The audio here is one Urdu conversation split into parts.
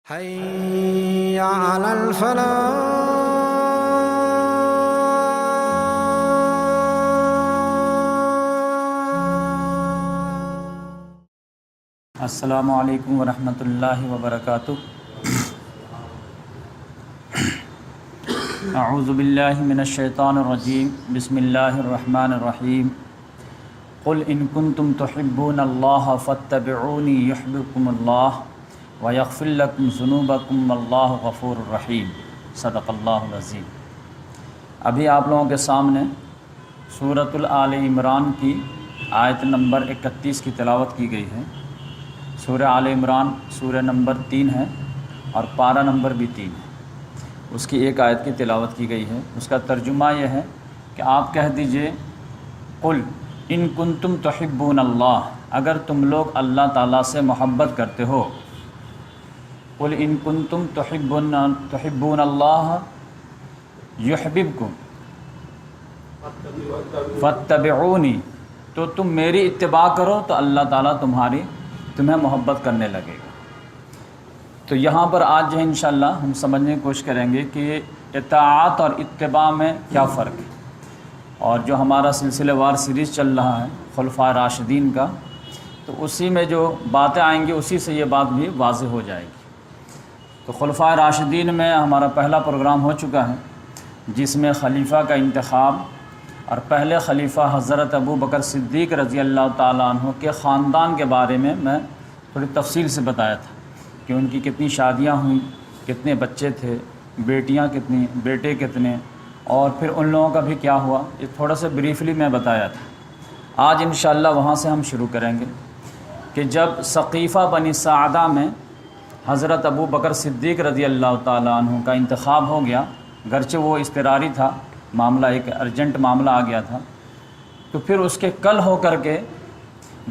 حي على الفلاح. السلام علیکم ورحمۃ اللہ وبرکاتہ. اعوذ باللہ من الشیطان الرجیم. بسم اللہ الرحمن الرحیم. قل ان کنتم تحبون اللہ فاتبعونی یحببکم اللہ ویغفر لکم ذنوبکم واللہ غفور الرحیم. صدق اللہ العظیم. ابھی آپ لوگوں کے سامنے سورۃ آل عمران کی آیت نمبر 31 کی تلاوت کی گئی ہے. سورہ آل عمران سورہ نمبر 3 ہے اور پارہ نمبر بھی 3 ہے. اس کی ایک آیت کی تلاوت کی گئی ہے. اس کا ترجمہ یہ ہے کہ آپ کہہ دیجئے قل ان کنتم تحبون اللہ، اگر تم لوگ اللہ تعالیٰ سے محبت کرتے ہو. قل ان کنتم تحبون اللہ یحببکم فاتبعونی، تو تم میری اتباع کرو تو اللہ تعالیٰ تمہیں محبت کرنے لگے گا. تو یہاں پر آج جو ہے انشاءاللہ ہم سمجھنے کی کوشش کریں گے کہ اطاعت اور اتباع میں کیا فرق ہے. اور جو ہمارا سلسلہ وار سیریز چل رہا ہے خلفائے راشدین کا، تو اسی میں جو باتیں آئیں گی اسی سے یہ بات بھی واضح ہو جائے گی. تو خلفائے راشدین میں ہمارا پہلا پروگرام ہو چکا ہے جس میں خلیفہ کا انتخاب اور پہلے خلیفہ حضرت ابو بکر صدیق رضی اللہ تعالیٰ عنہ کے خاندان کے بارے میں تھوڑی تفصیل سے بتایا تھا کہ ان کی کتنی شادیاں ہوئیں، کتنے بچے تھے، بیٹیاں کتنی، بیٹے کتنے، اور پھر ان لوگوں کا بھی کیا ہوا. یہ تھوڑا سا بریفلی میں بتایا تھا. آج انشاءاللہ وہاں سے ہم شروع کریں گے کہ جب ثقیفہ بنی ساعدہ میں حضرت ابو بکر صدیق رضی اللہ تعالیٰ عنہ کا انتخاب ہو گیا، گرچہ وہ اضطراری تھا، معاملہ ایک ارجنٹ معاملہ آ گیا تھا، تو پھر اس کے کل ہو کر کے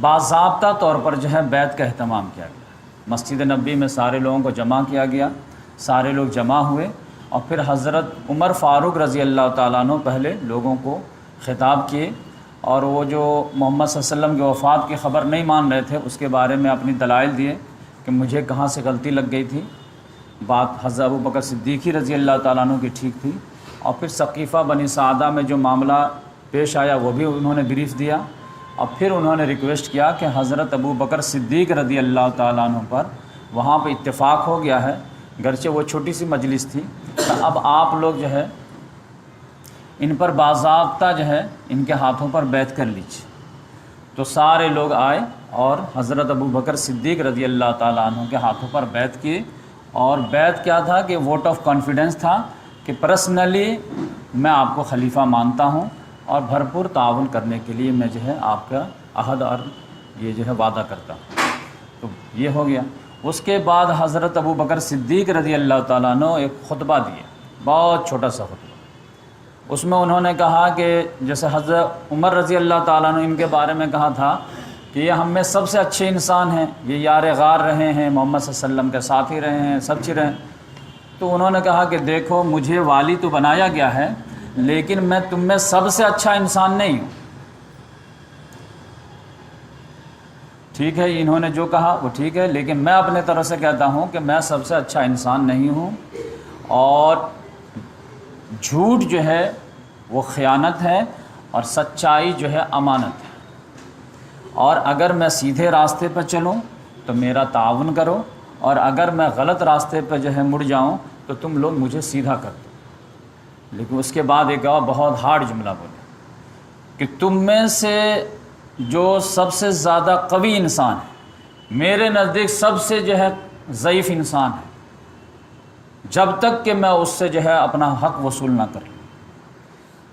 باضابطہ طور پر جو ہے بیعت کا اہتمام کیا گیا. مسجد نبوی میں سارے لوگوں کو جمع کیا گیا، سارے لوگ جمع ہوئے، اور پھر حضرت عمر فاروق رضی اللہ تعالیٰ عنہ پہلے لوگوں کو خطاب کیے، اور وہ جو محمد صلی اللہ علیہ وسلم کی وفات کی خبر نہیں مان رہے تھے اس کے بارے میں اپنی دلائل دیے کہ مجھے کہاں سے غلطی لگ گئی تھی. بات حضرت ابو بکر صدیقی رضی اللہ تعالیٰ عنہ کی ٹھیک تھی. اور پھر ثقیفہ بنی سعدہ میں جو معاملہ پیش آیا وہ بھی انہوں نے بریف دیا، اور پھر انہوں نے ریکویسٹ کیا کہ حضرت ابو بکر صدیق رضی اللہ تعالیٰ عنہ پر وہاں پہ اتفاق ہو گیا ہے، گرچہ وہ چھوٹی سی مجلس تھی، تو اب آپ لوگ جو ہے ان پر باضابطہ جو ہے ان کے ہاتھوں پر بیعت کر لیجیے. تو سارے لوگ آئے اور حضرت ابو بکر صدیق رضی اللہ تعالیٰ عنہ کے ہاتھوں پر بیعت کی. اور بیعت کیا تھا کہ ووٹ آف کانفیڈنس تھا کہ پرسنلی میں آپ کو خلیفہ مانتا ہوں اور بھرپور تعاون کرنے کے لیے میں جو ہے آپ کا عہد اور یہ جو ہے وعدہ کرتا ہوں. تو یہ ہو گیا. اس کے بعد حضرت ابو بکر صدیق رضی اللہ تعالیٰ عنہ ایک خطبہ دیا، بہت چھوٹا سا خطبہ. اس میں انہوں نے کہا کہ جیسے حضرت عمر رضی اللہ تعالیٰ عنہ ان کے بارے میں کہا تھا کہ یہ ہم میں سب سے اچھے انسان ہیں، یہ یار غار رہے ہیں، محمد صلی اللہ علیہ وسلم کے ساتھی رہے ہیں، سب چیز رہے ہیں. تو انہوں نے کہا کہ دیکھو مجھے والی تو بنایا گیا ہے لیکن میں تم میں سب سے اچھا انسان نہیں ہوں. ٹھیک ہے، انہوں نے جو کہا وہ ٹھیک ہے، لیکن میں اپنے طرف سے کہتا ہوں کہ میں سب سے اچھا انسان نہیں ہوں، اور جھوٹ جو ہے وہ خیانت ہے اور سچائی جو ہے امانت ہے. اور اگر میں سیدھے راستے پہ چلوں تو میرا تعاون کرو، اور اگر میں غلط راستے پہ جو ہے مڑ جاؤں تو تم لوگ مجھے سیدھا کر دو. لیکن اس کے بعد ایک اور بہت ہارڈ جملہ بولے کہ تم میں سے جو سب سے زیادہ قوی انسان ہے میرے نزدیک سب سے جو ہے ضعیف انسان ہے، جب تک کہ میں اس سے جو ہے اپنا حق وصول نہ کر لوں.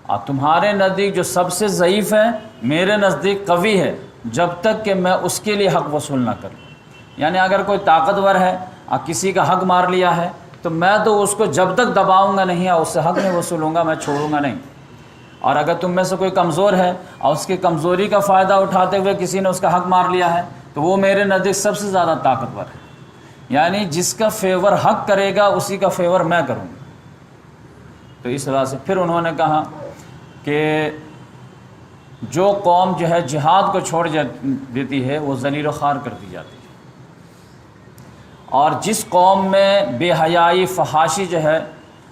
اور تمہارے نزدیک جو سب سے ضعیف ہے میرے نزدیک قوی ہے، جب تک کہ میں اس کے لیے حق وصول نہ کر لوں. یعنی اگر کوئی طاقتور ہے اور کسی کا حق مار لیا ہے تو میں تو اس کو جب تک دباؤں گا نہیں اور اس سے حق نہیں وصولوں گا، میں چھوڑوں گا نہیں. اور اگر تم میں سے کوئی کمزور ہے اور اس کی کمزوری کا فائدہ اٹھاتے ہوئے کسی نے اس کا حق مار لیا ہے تو وہ میرے نزدیک سب سے زیادہ طاقتور ہے. یعنی جس کا فیور حق کرے گا اسی کا فیور میں کروں گا. تو اس طرح سے پھر انہوں نے کہا کہ جو قوم جو ہے جہاد کو چھوڑ دیتی ہے وہ ذلیل و خوار کر دی جاتی ہے، اور جس قوم میں بے حیائی فحاشی جو ہے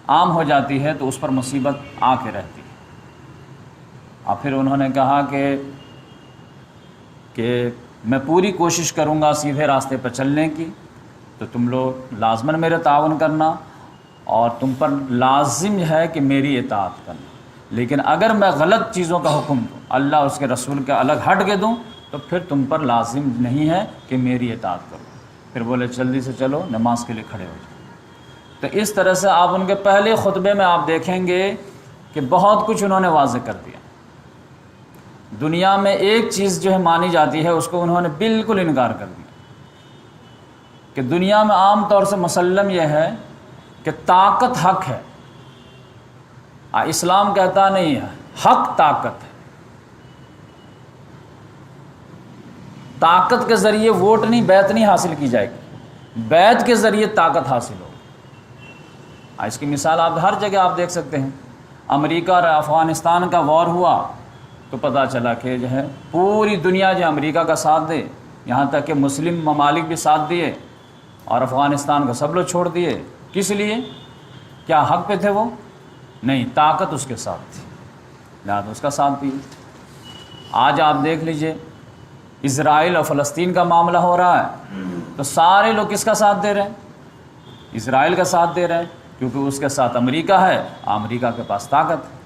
عام ہو جاتی ہے تو اس پر مصیبت آ کے رہتی ہے۔ اور پھر انہوں نے کہا کہ میں پوری کوشش کروں گا سیدھے راستے پر چلنے کی، تو تم لوگ لازماً میرے تعاون کرنا، اور تم پر لازم ہے کہ میری اطاعت کرنا، لیکن اگر میں غلط چیزوں کا حکم دوں، اللہ اس کے رسول کے الگ ہٹ کے دوں، تو پھر تم پر لازم نہیں ہے کہ میری اطاعت کرو۔ پھر بولے جلدی سے چلو نماز کے لیے کھڑے ہو جاؤ۔ تو اس طرح سے آپ ان کے پہلے خطبے میں آپ دیکھیں گے کہ بہت کچھ انہوں نے واضح کر دیا۔ دنیا میں ایک چیز جو ہے مانی جاتی ہے اس کو انہوں نے بالکل انکار کر دیا، کہ دنیا میں عام طور سے مسلم یہ ہے کہ طاقت حق ہے، اسلام کہتا نہیں ہے حق طاقت ہے۔ طاقت کے ذریعے ووٹ نہیں، بیعت نہیں حاصل کی جائے گی، بیعت کے ذریعے طاقت حاصل ہوگی۔ اس کی مثال آپ ہر جگہ آپ دیکھ سکتے ہیں۔ امریکہ اور افغانستان کا وار ہوا تو پتہ چلا کہ جو ہے پوری دنیا جو امریکہ کا ساتھ دے، یہاں تک کہ مسلم ممالک بھی ساتھ دیے، اور افغانستان کو سب لوگ چھوڑ دیے۔ کس لیے؟ کیا حق پہ تھے وہ؟ نہیں، طاقت اس کے ساتھ تھی، لہٰذا اس کا ساتھ دیے۔ آج آپ دیکھ لیجئے اسرائیل اور فلسطین کا معاملہ ہو رہا ہے تو سارے لوگ کس کا ساتھ دے رہے ہیں؟ اسرائیل کا ساتھ دے رہے ہیں، کیونکہ اس کے ساتھ امریکہ ہے، امریکہ کے پاس طاقت ہے۔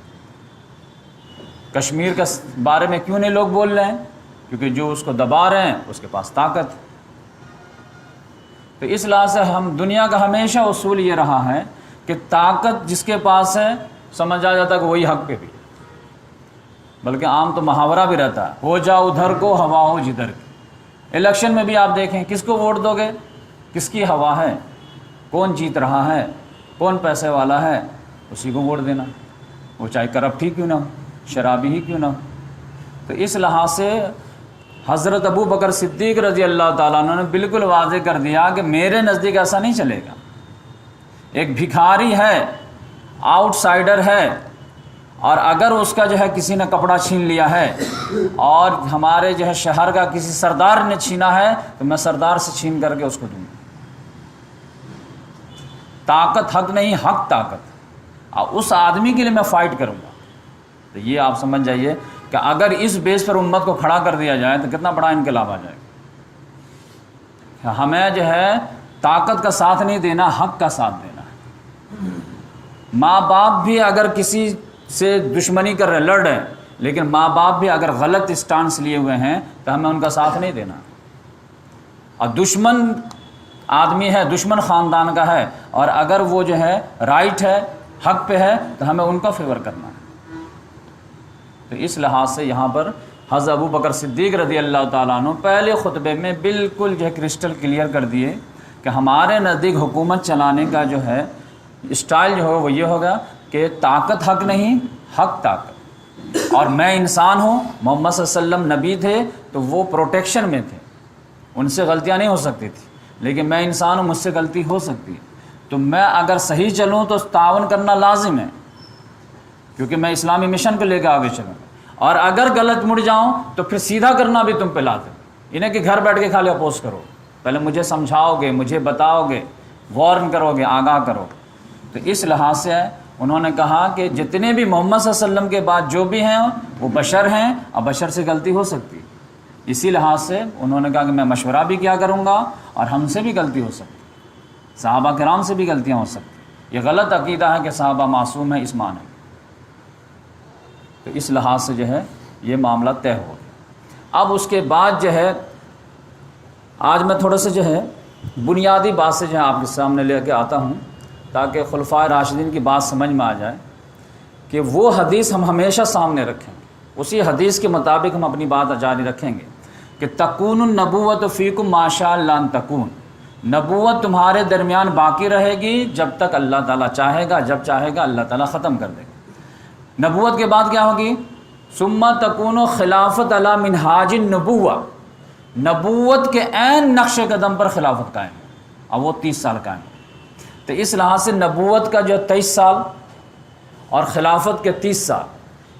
کشمیر کے بارے میں کیوں نہیں لوگ بول رہے ہیں؟ کیونکہ جو اس کو دبا رہے ہیں اس کے پاس طاقت ہے۔ تو اس لحاظ سے دنیا کا ہمیشہ اصول یہ رہا ہے کہ طاقت جس کے پاس ہے سمجھ آ جاتا ہے کہ وہی حق پہ بھی، بلکہ عام تو محاورہ بھی رہتا ہے، ہو جاؤ ادھر کو ہوا ہو جدھر کی۔ الیکشن میں بھی آپ دیکھیں کس کو ووٹ دو گے، کس کی ہوا ہے، کون جیت رہا ہے، کون پیسے والا ہے، اسی کو ووٹ دینا، وہ چاہے کرپٹ ہی کیوں نہ ہو، شرابی ہی کیوں نہ ہو۔ تو اس لحاظ سے حضرت ابو بکر صدیق رضی اللہ تعالیٰ عنہ نے بالکل واضح کر دیا کہ میرے نزدیک ایسا نہیں چلے گا۔ ایک بھکاری ہے، آؤٹ سائیڈر ہے، اور اگر اس کا جو ہے کسی نے کپڑا چھین لیا ہے اور ہمارے جو ہے شہر کا کسی سردار نے چھینا ہے تو میں سردار سے چھین کر کے اس کو دوں گا۔ طاقت حق نہیں، حق طاقت، اور اس آدمی کے لیے میں فائٹ کروں گا۔ تو یہ آپ سمجھ جائیے کہ اگر اس بیس پر امت کو کھڑا کر دیا جائے تو کتنا بڑا انقلاب آ جائے گا۔ ہمیں جو ہے طاقت کا ساتھ نہیں دینا، حق کا ساتھ دینا ہے۔ ماں باپ بھی اگر کسی سے دشمنی کر رہے، لڑ رہے، لیکن ماں باپ بھی اگر غلط اسٹانس لیے ہوئے ہیں تو ہمیں ان کا ساتھ نہیں دینا۔ اور دشمن آدمی ہے، دشمن خاندان کا ہے، اور اگر وہ جو ہے رائٹ ہے، حق پہ ہے، تو ہمیں ان کا فیور کرنا ہے۔ تو اس لحاظ سے یہاں پر حضرت ابو بکر صدیق رضی اللہ تعالیٰ عنہ پہلے خطبے میں بالکل جو ہے کرسٹل کلیئر کر دیے کہ ہمارے نزدیک حکومت چلانے کا جو ہے اسٹائل جو ہو وہ یہ ہوگا کہ طاقت حق نہیں، حق طاقت۔ اور میں انسان ہوں، محمد صلی اللہ علیہ وسلم نبی تھے تو وہ پروٹیکشن میں تھے، ان سے غلطیاں نہیں ہو سکتی تھی، لیکن میں انسان ہوں، مجھ سے غلطی ہو سکتی ہے، تو میں اگر صحیح چلوں تو تعاون کرنا لازم ہے، کیونکہ میں اسلامی مشن کو لے کے آگے چلوں، اور اگر غلط مڑ جاؤں تو پھر سیدھا کرنا بھی تم پہ لازم۔ انہیں کہ گھر بیٹھ کے خالی اپوز کرو، پہلے مجھے سمجھاؤ گے، مجھے بتاؤ گے، وارن کرو گے، آگاہ کرو۔ تو اس لحاظ سے انہوں نے کہا کہ جتنے بھی محمد صلی اللہ علیہ وسلم کے بعد جو بھی ہیں وہ بشر ہیں، اور بشر سے غلطی ہو سکتی ہے۔ اسی لحاظ سے انہوں نے کہا کہ میں مشورہ بھی کیا کروں گا، اور ہم سے بھی غلطی ہو سکتی، صحابہ کرام سے بھی غلطیاں ہو سکتی۔ یہ غلط عقیدہ ہے کہ صحابہ معصوم ہیں، اس معنی میں۔ تو اس لحاظ سے جو ہے یہ معاملہ طے ہو گیا۔ اب اس کے بعد جو ہے آج میں تھوڑا سا جو ہے بنیادی بات سے جو ہے آپ کے سامنے لے کے آتا ہوں تاکہ خلفائے راشدین کی بات سمجھ میں آ جائے، کہ وہ حدیث ہم ہمیشہ سامنے رکھیں گے، اسی حدیث کے مطابق ہم اپنی بات جاری رکھیں گے کہ تکون النبوت فیکم ما شاء اللہ ان تکون، نبوت تمہارے درمیان باقی رہے گی جب تک اللہ تعالیٰ چاہے گا، جب چاہے گا اللہ تعالیٰ ختم کر دے گا۔ نبوت کے بعد کیا ہوگی؟ ثم تکون خلافت علی منہاج النبوہ، نبوت کے عین نقش قدم پر خلافت قائم ہے، اور وہ 30 سال قائم ہے۔ تو اس لحاظ سے نبوت کا جو 23 سال اور خلافت کے 30 سال،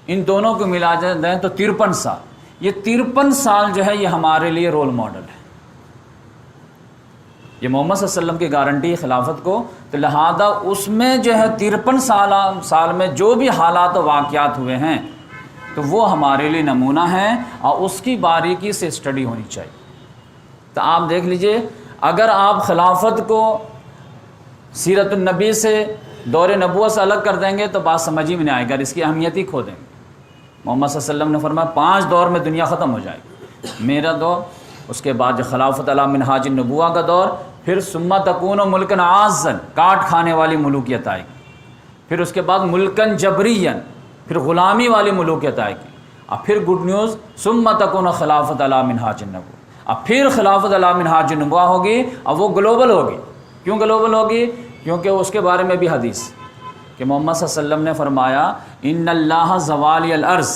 ان دونوں کو ملا دیں تو 53 سال۔ یہ 53 سال جو ہے یہ ہمارے لیے رول ماڈل ہے۔ یہ محمد صلی اللہ علیہ وسلم کی گارنٹی ہے خلافت کو، تو لہذا اس میں جو ہے 53 سال میں جو بھی حالات و واقعات ہوئے ہیں تو وہ ہمارے لیے نمونہ ہیں اور اس کی باریکی سے اسٹڈی ہونی چاہیے۔ تو آپ دیکھ لیجئے، اگر آپ خلافت کو سیرت النبی سے، دور نبوت سے الگ کر دیں گے تو بات سمجھ ہی میں نہیں آئے گا، اس کی اہمیت ہی کھو دیں گے۔ محمد صلی اللہ علیہ وسلم نے فرمایا 5 دور میں دنیا ختم ہو جائے گی، میرا دور، اس کے بعد جو خلافت علی منہاج النبوہ کا دور، پھر ثم تکون ملکن عازن، کاٹ کھانے والی ملوکیت آئے گی، پھر اس کے بعد ملکن جبرین، پھر غلامی والی ملوکیت آئے گی، اور پھر گڈ نیوز ثم تکون خلافت علی منہاج النبوہ، اب پھر خلافت علی منہاج النبوہ ہوگی، اب وہ گلوبل ہوگی۔ کیوں گلوبل ہوگی؟ کیونکہ اس کے بارے میں بھی حدیث کہ محمد صلی اللہ علیہ وسلم نے فرمایا ان اللہ زوالی الارض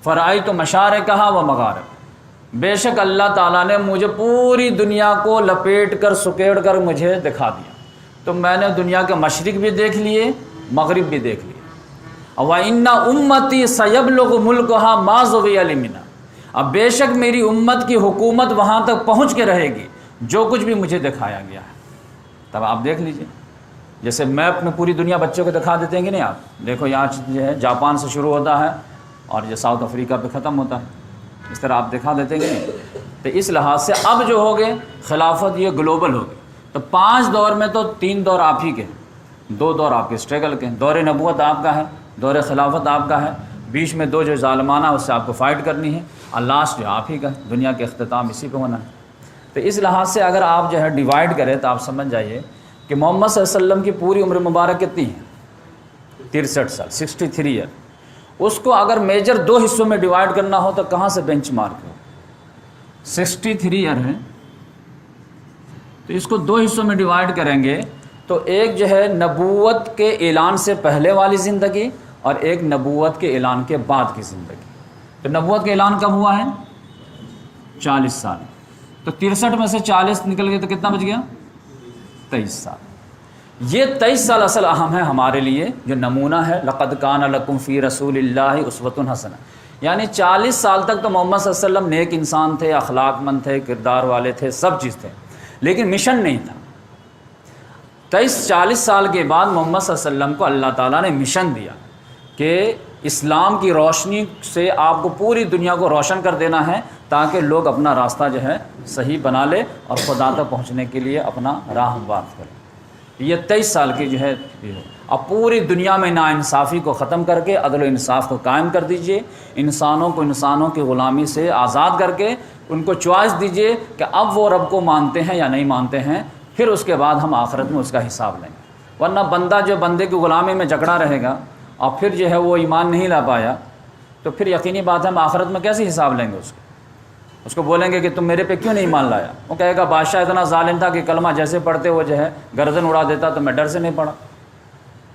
فرأیت مشارقہا و مغارب، بے شک اللہ تعالیٰ نے مجھے پوری دنیا کو لپیٹ کر سکیڑ کر مجھے دکھا دیا، تو میں نے دنیا کے مشرق بھی دیکھ لیے، مغرب بھی دیکھ لیے۔ وَإِنَّ أُمَّتِي سَيَبْلُغُ مُلْكُهَا مَا زُوِيَ لِمِنَا، اب بے شک میری امت کی حکومت وہاں تک پہنچ کے رہے گی جو کچھ بھی مجھے دکھایا گیا ہے۔ تب آپ دیکھ لیجئے، جیسے میپ میں پوری دنیا بچوں کو دکھا دیتے ہیں کہ نہیں، آپ دیکھو یہاں جو ہے جاپان سے شروع ہوتا ہے اور یہ ساؤتھ افریقہ پہ ختم ہوتا ہے، اس طرح آپ دکھا دیتے ہیں کہ نہیں۔ تو اس لحاظ سے اب جو ہوگے خلافت یہ گلوبل ہوگی، تو 5 دور میں تو 3 دور آپ ہی کے، 2 دور آپ کے اسٹرگل کے، دور نبوت آپ کا ہے، دور خلافت آپ کا ہے، بیچ میں 2 جو ظالمانہ اس سے آپ کو فائٹ کرنی ہے، اور لاسٹ جو آپ ہی کا ہے، دنیا کے اختتام اسی پہ ہونا ہے۔ تو اس لحاظ سے اگر آپ جو ہے ڈیوائڈ کریں تو آپ سمجھ جائیے کہ محمد صلی اللہ علیہ وسلم کی پوری عمر مبارک کتنی ہے؟ 63 سال، 63 ایئر۔ اس کو اگر میجر 2 حصوں میں ڈیوائڈ کرنا ہو تو کہاں سے بینچ مارک ہو؟ 63 ایئر ہے، تو اس کو 2 حصوں میں ڈیوائڈ کریں گے تو ایک جو ہے نبوت کے اعلان سے پہلے والی زندگی اور ایک نبوت کے اعلان کے بعد کی زندگی۔ تو نبوت کا اعلان کب ہوا ہے؟ 40 سال، تو 63 میں سے 40 نکل گئے تو کتنا بچ گیا؟ 23 سال۔ یہ 23 سال اصل اہم ہے ہمارے لیے، جو نمونہ ہے لقد کان لکم فی رسول اللہ اسوۃ حسنہ، یعنی 40 سال تک تو محمد صلی اللہ علیہ وسلم نیک انسان تھے، اخلاق مند تھے، کردار والے تھے، سب چیز تھے، لیکن مشن نہیں تھا۔ 40 سال کے بعد محمد صلی اللہ علیہ وسلم کو اللہ تعالیٰ نے مشن دیا کہ اسلام کی روشنی سے آپ کو پوری دنیا کو روشن کر دینا ہے تاکہ لوگ اپنا راستہ جو ہے صحیح بنا لے اور خدا تک پہنچنے کے لیے اپنا راہ ہموار کرے۔ یہ 23 سال کی جو ہے، اب پوری دنیا میں ناانصافی کو ختم کر کے عدل و انصاف کو قائم کر دیجئے، انسانوں کو انسانوں کی غلامی سے آزاد کر کے ان کو چوائس دیجئے کہ اب وہ رب کو مانتے ہیں یا نہیں مانتے ہیں، پھر اس کے بعد ہم آخرت میں اس کا حساب لیں گے۔ ورنہ بندہ جو بندے کی غلامی میں جکڑا رہے گا اور پھر جو ہے وہ ایمان نہیں لا پایا تو پھر یقینی بات ہے ہم آخرت میں کیسے حساب لیں گے اس کو بولیں گے کہ تم میرے پہ کیوں نہیں ایمان لایا؟ وہ کہے گا بادشاہ اتنا ظالم تھا کہ کلمہ جیسے پڑھتے وہ جو ہے گردن اڑا دیتا تو میں ڈر سے نہیں پڑھا،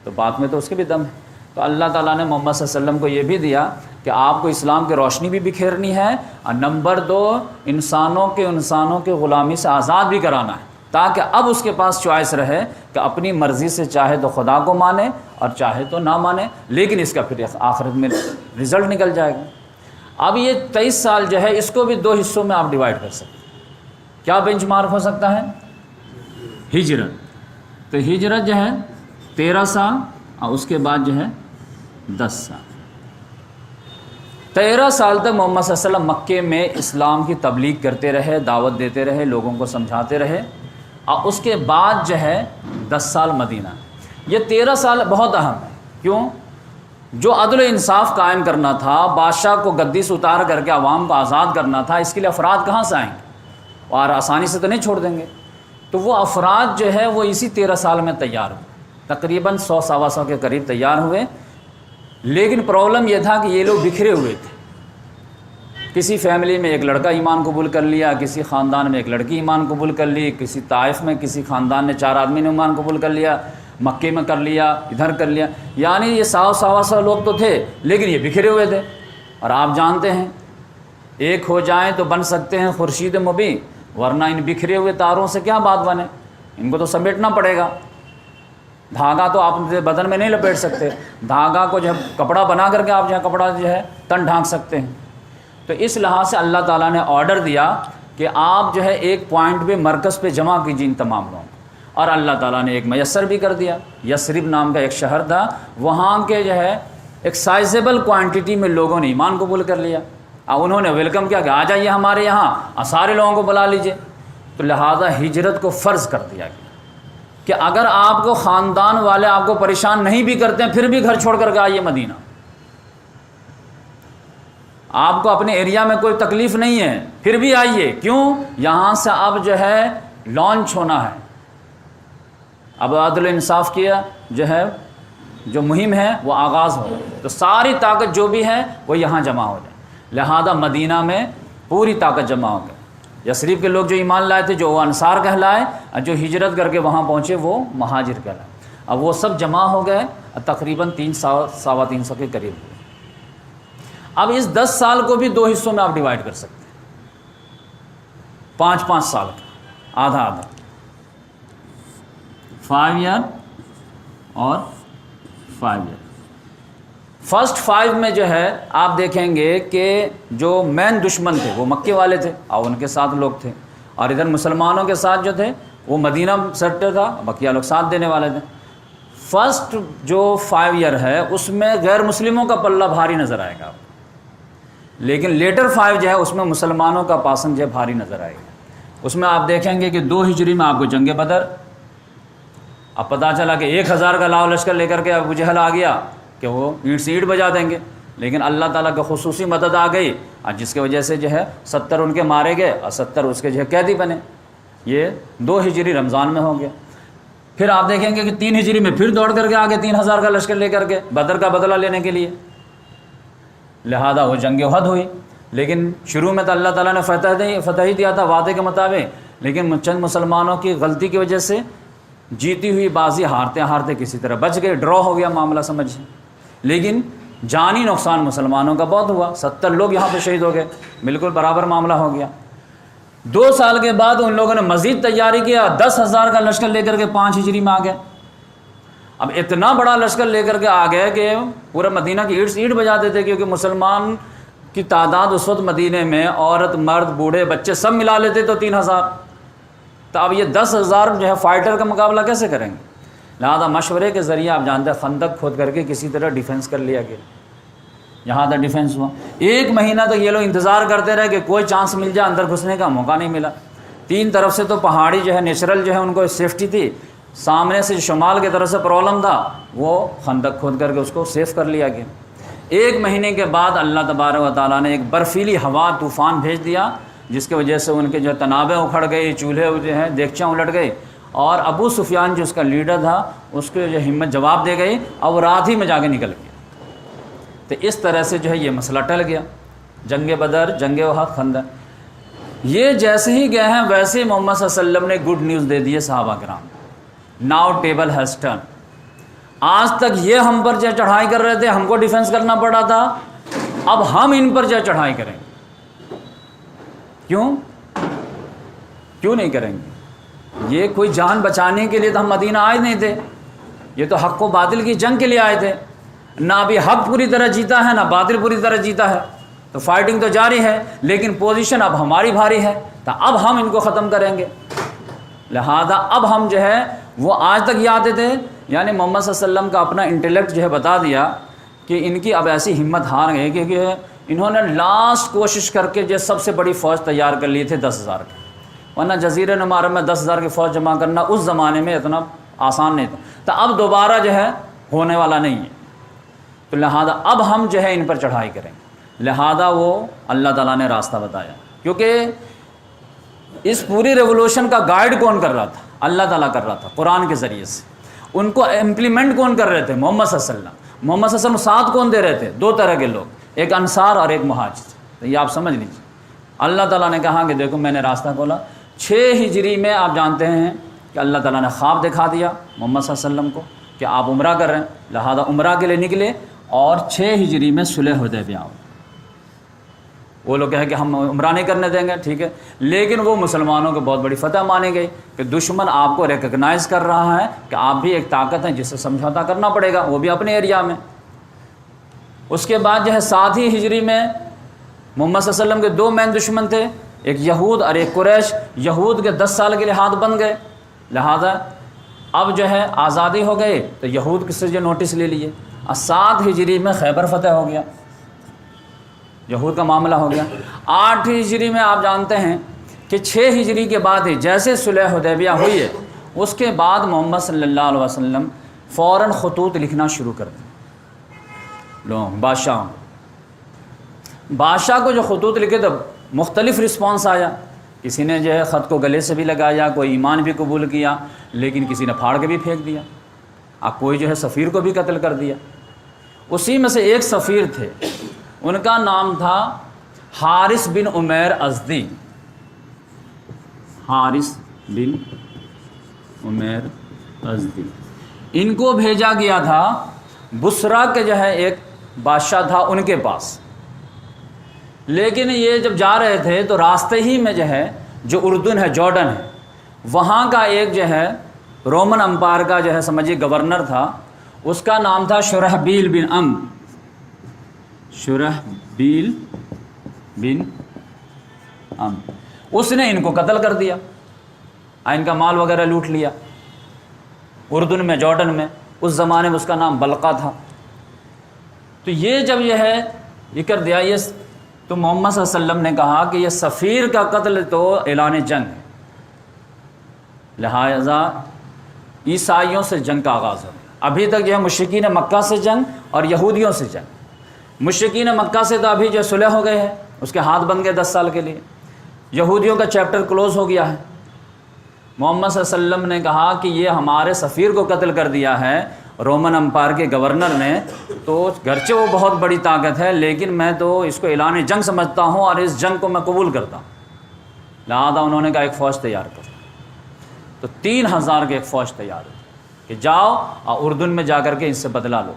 تو بات میں تو اس کے بھی دم ہے۔ تو اللہ تعالیٰ نے محمد صلی اللہ علیہ وسلم کو یہ بھی دیا کہ آپ کو اسلام کی روشنی بھی بکھیرنی ہے، اور نمبر 2 انسانوں کے غلامی سے آزاد بھی کرانا ہے، تاکہ اب اس کے پاس چوائس رہے کہ اپنی مرضی سے چاہے تو خدا کو مانے اور چاہے تو نہ مانے، لیکن اس کا پھر آخرت میں رزلٹ نکل جائے گا۔ اب یہ 23 سال جو ہے اس کو بھی 2 حصوں میں آپ ڈیوائڈ کر سکتے ہیں۔ کیا بینچ مارک ہو سکتا ہے؟ ہجرت، تو ہجرت جو ہے 13 سال اور اس کے بعد جو ہے 10 سال۔ 13 سال تک محمد صلی اللہ علیہ وسلم مکے میں اسلام کی تبلیغ کرتے رہے، دعوت دیتے رہے، لوگوں کو سمجھاتے رہے، اور اس کے بعد جو ہے 10 سال مدینہ۔ یہ 13 سال بہت اہم ہے، کیوں؟ جو عدل و انصاف قائم کرنا تھا، بادشاہ کو گدی سے اتار کر کے عوام کو آزاد کرنا تھا، اس کے لیے افراد کہاں سے آئیں گے؟ اور آسانی سے تو نہیں چھوڑ دیں گے۔ تو وہ افراد جو ہے وہ اسی 13 سال میں تیار ہوئے، تقریباً 100-125 کے قریب تیار ہوئے، لیکن پرابلم یہ تھا کہ یہ لوگ بکھرے ہوئے تھے۔ کسی فیملی میں ایک لڑکا ایمان قبول کر لیا، کسی خاندان میں ایک لڑکی ایمان قبول کر لی، کسی طائف میں کسی خاندان نے 4 آدمی نے ایمان قبول کر لیا، مکے میں کر لیا، ادھر کر لیا، یعنی یہ 100-125 لوگ تو تھے لیکن یہ بکھرے ہوئے تھے۔ اور آپ جانتے ہیں ایک ہو جائیں تو بن سکتے ہیں خورشید مبیں، ورنہ ان بکھرے ہوئے تاروں سے کیا بات بنے، ان کو تو سمیٹنا پڑے گا۔ دھاگا تو آپ بدن میں نہیں لپیٹ سکتے، دھاگا کو جو ہے کپڑا بنا کر کے آپ جو ہے کپڑا جو ہے تن ڈھانک سکتے ہیں۔ تو اس لحاظ سے اللہ تعالیٰ نے آرڈر دیا کہ آپ جو ہے ایک پوائنٹ پہ مرکز پہ جمع کیجیے ان تمام لوگوں کو، اور اللہ تعالیٰ نے ایک میسر بھی کر دیا۔ یثرب نام کا ایک شہر تھا، وہاں کے جو ہے ایک سائزیبل کوانٹٹی میں لوگوں نے ایمان قبول کر لیا، اور انہوں نے ویلکم کیا کہ آ جائیے ہمارے یہاں، اور سارے لوگوں کو بلا لیجئے۔ تو لہذا ہجرت کو فرض کر دیا گیا کہ اگر آپ کو خاندان والے آپ کو پریشان نہیں بھی کرتے ہیں، پھر بھی گھر چھوڑ کر کے آئیے مدینہ۔ آپ کو اپنے ایریا میں کوئی تکلیف نہیں ہے، پھر بھی آئیے۔ کیوں؟ یہاں سے اب جو ہے لانچ ہونا ہے، اب عدل و انصاف کیا جو ہے جو مہم ہے وہ آغاز ہو، تو ساری طاقت جو بھی ہے وہ یہاں جمع ہو جائے۔ لہذا مدینہ میں پوری طاقت جمع ہو گئی۔ یثرب کے لوگ جو ایمان لائے تھے جو وہ انصار کہلائے، اور جو ہجرت کر کے وہاں پہنچے وہ مہاجر کہلائے۔ اب وہ سب جمع ہو گئے، تقریباً 300-325 کے قریب ہوئے۔ اب اس 10 سال کو بھی 2 حصوں میں آپ ڈیوائڈ کر سکتے ہیں، 5-5 سال کا، آدھا آدھا، 5 ایئر اور 5 ایئر۔ فرسٹ 5 میں جو ہے آپ دیکھیں گے کہ جو مین دشمن تھے وہ مکے والے تھے اور ان کے ساتھ لوگ تھے، اور ادھر مسلمانوں کے ساتھ جو تھے وہ مدینہ سیکٹر تھا، بقیہ لوگ ساتھ دینے والے تھے۔ فرسٹ جو 5 ایئر ہے اس میں غیر مسلموں کا پلہ بھاری نظر آئے گا آپ کو، لیکن لیٹر 5 جو ہے اس میں مسلمانوں کا پاسن جو ہے بھاری نظر آئے گا۔ اس میں آپ دیکھیں گے کہ 2 ہجری میں آپ کو جنگ بدر، اب پتہ چلا کہ 1000 کا لاؤ لشکر لے کر کے ابو جہل آ گیا کہ وہ اینٹ سے اینٹ بجا دیں گے، لیکن اللہ تعالیٰ کا خصوصی مدد آ گئی، اور جس کی وجہ سے جو ہے 70 ان کے مارے گئے اور 70 اس کے جو ہے قیدی بنے۔ یہ 2 ہجری رمضان میں ہو گیا۔ پھر آپ دیکھیں گے کہ 3 ہجری میں پھر دوڑ کر کے آگے 3000 کا لشکر لے کر کے بدر کا بدلہ لینے کے لیے، لہذا وہ جنگ احد ہوئی۔ لیکن شروع میں تو اللہ تعالیٰ نے فتح ہی دیا تھا وعدے کے مطابق، لیکن چند مسلمانوں کی غلطی کی وجہ سے جیتی ہوئی بازی ہارتے ہارتے کسی طرح بچ گئے، ڈرا ہو گیا معاملہ سمجھیں۔ لیکن جانی نقصان مسلمانوں کا بہت ہوا، 70 لوگ یہاں پہ شہید ہو گئے، بالکل برابر معاملہ ہو گیا۔ 2 سال کے بعد ان لوگوں نے مزید تیاری کیا، 10,000 کا لشکر لے کر کے 5 ہجری میں آ گئے۔ اب اتنا بڑا لشکر لے کر کے آ گئے کہ پورا مدینہ کی اینٹ سے اینٹ بجاتے تھے، کیونکہ مسلمان کی تعداد اس وقت مدینے میں عورت مرد بوڑھے بچے سب ملا لیتے تو 3000، تو اب یہ 10,000 جو ہے فائٹر کا مقابلہ کیسے کریں گے؟ لہذا مشورے کے ذریعے آپ جانتے ہیں خندق کھود کر کے کسی طرح ڈیفنس کر لیا گیا، یہاں تک ڈیفنس ہوا۔ 1 مہینہ تک یہ لوگ انتظار کرتے رہے کہ کوئی چانس مل جائے، اندر گھسنے کا موقع نہیں ملا۔ 3 طرف سے تو پہاڑی جو ہے نیچرل جو ہے ان کو سیفٹی تھی، سامنے سے شمال کی طرف سے پرابلم تھا، وہ خندق کھود کر کے اس کو سیف کر لیا گیا۔ 1 مہینے کے بعد اللہ تبارک و تعالیٰ نے ایک برفیلی ہوا طوفان بھیج دیا، جس کی وجہ سے ان کے جو تنابیں اکھڑ گئی، چولہے جو ہیں دیگچیاں الٹ گئی، اور ابو سفیان جو اس کا لیڈر تھا اس کو جو ہمت جواب دے گئی، اور وہ رات ہی میں جا کے نکل گیا۔ تو اس طرح سے جو ہے یہ مسئلہ ٹل گیا، جنگ بدر، جنگ احد، خندق۔ یہ جیسے ہی گئے ہیں ویسے ہی محمد صلی اللہ علیہ وسلم نے گڈ نیوز دے دی ہے صحابہ کرام، ناؤ ٹیبل ہیز ٹرن۔ آج تک یہ ہم پر جو چڑھائی کر رہے تھے، ہم کو ڈیفنس کرنا پڑا تھا، اب ہم ان پر جو چڑھائی کریں گے۔ کیوں نہیں کریں گے؟ یہ کوئی جان بچانے کے لیے تو ہم مدینہ آئے نہیں تھے، یہ تو حق و باطل کی جنگ کے لیے آئے تھے۔ نہ ابھی حق پوری طرح جیتا ہے، نہ باطل پوری طرح جیتا ہے، تو فائٹنگ تو جاری ہے، لیکن پوزیشن اب ہماری بھاری ہے، تو اب ہم ان کو ختم کریں گے۔ لہذا اب ہم جو ہے وہ آج تک یہ آتے تھے، یعنی محمد صلی اللہ علیہ وسلم کا اپنا انٹلیکٹ جو ہے بتا دیا کہ ان کی اب ایسی ہمت ہار گئی، کیونکہ انہوں نے لاسٹ کوشش کر کے جو سب سے بڑی فوج تیار کر لی تھی 10,000 کی، ورنہ جزیرہ نما میں 10,000 کی فوج جمع کرنا اس زمانے میں اتنا آسان نہیں تھا، تو اب دوبارہ جو ہے ہونے والا نہیں ہے۔ تو لہذا اب ہم جو ہے ان پر چڑھائی کریں گے، لہذا وہ اللہ تعالیٰ نے راستہ بتایا، کیونکہ اس پوری ریولوشن کا گائیڈ کون کر رہا تھا؟ اللہ تعالیٰ کر رہا تھا قرآن کے ذریعے سے۔ ان کو امپلیمنٹ کون کر رہے تھے؟ محمد صلی اللہ علیہ وسلم۔ محمد صلی اللہ علیہ وسلم ساتھ کون دے رہے تھے؟ 2 طرح کے لوگ، ایک انصار اور ایک مہاجر۔ تو یہ آپ سمجھ لیجیے، اللہ تعالیٰ نے کہا کہ دیکھو میں نے راستہ کھولا۔ 6 ہجری میں آپ جانتے ہیں کہ اللہ تعالیٰ نے خواب دکھا دیا محمد صلی اللہ علیہ وسلم کو کہ آپ عمرہ کر رہے ہیں، لہذا عمرہ کے لیے نکلے، اور 6 ہجری میں صلح حدیبیہ ہو۔ وہ لوگ کہے کہ ہم عمرہ نہیں کرنے دیں گے، ٹھیک ہے، لیکن وہ مسلمانوں کو بہت بڑی فتح مانی گئی کہ دشمن آپ کو ریکگنائز کر رہا ہے کہ آپ بھی ایک طاقت ہیں جس سے سمجھوتا کرنا پڑے گا، وہ بھی اپنے ایریا میں۔ اس کے بعد جو ہے 7 ہی ہجری میں محمد صلی اللہ علیہ وسلم کے 2 مین دشمن تھے، ایک یہود اور ایک قریش، یہود کے 10 سال کے لیے ہاتھ بن گئے، لہذا اب جو ہے آزادی ہو گئی تو یہود کس سے جو نوٹس لے لیے، اور 7 ہجری میں خیبر فتح ہو گیا، یہود کا معاملہ ہو گیا۔ 8 ہجری میں آپ جانتے ہیں کہ 6 ہجری کے بعد ہی جیسے صلح حدیبیہ ہوئی ہے، اس کے بعد محمد صلی اللہ علیہ وسلم فوراً خطوط لکھنا شروع کر دیں لوگ بادشاہ کو جو خطوط لکھے تو مختلف رسپانس آیا، کسی نے جو ہے خط کو گلے سے بھی لگایا، کوئی ایمان بھی قبول کیا، لیکن کسی نے پھاڑ کے بھی پھینک دیا، اب کوئی جو ہے سفیر کو بھی قتل کر دیا۔ اسی میں سے ایک سفیر تھے، ان کا نام تھا حارث بن عمیر ازدی، حارث بن عمیر ازدی، ان کو بھیجا گیا تھا بصرہ کے جو ہے ایک بادشاہ تھا ان کے پاس، لیکن یہ جب جا رہے تھے تو راستے ہی میں جو ہے جو اردن ہے، جارڈن ہے، وہاں کا ایک جو ہے رومن امپائر کا جو ہے سمجھیے گورنر تھا، اس کا نام تھا شرحبیل بن عمرو، شرحبیل بن عمرو، اس نے ان کو قتل کر دیا، ان کا مال وغیرہ لوٹ لیا اردن میں، جارڈن میں، اس زمانے میں اس کا نام بلقا تھا۔ تو یہ جب یہ ہے یہ کر دیا، یہ تو محمد صلی اللہ علیہ وسلم نے کہا کہ یہ سفیر کا قتل تو اعلان جنگ ہے، لہذا عیسائیوں سے جنگ کا آغاز ہو گیا۔ ابھی تک جو ہے مشرکین مکہ سے جنگ اور یہودیوں سے جنگ، مشرکین مکہ سے تو ابھی جو صلح ہو گئے ہے، اس کے ہاتھ بن گئے 10 سال کے لیے، یہودیوں کا چیپٹر کلوز ہو گیا ہے۔ محمد صلی اللہ علیہ وسلم نے کہا کہ یہ ہمارے سفیر کو قتل کر دیا ہے رومن امپائر کے گورنر نے، تو گرچہ وہ بہت بڑی طاقت ہے لیکن میں تو اس کو اعلان جنگ سمجھتا ہوں اور اس جنگ کو میں قبول کرتا ہوں، لہذا انہوں نے کہا ایک فوج تیار کرو، تو 3000 کی ایک فوج تیار ہوئی کہ جاؤ اور اردن میں جا کر کے اس سے بدلہ لو،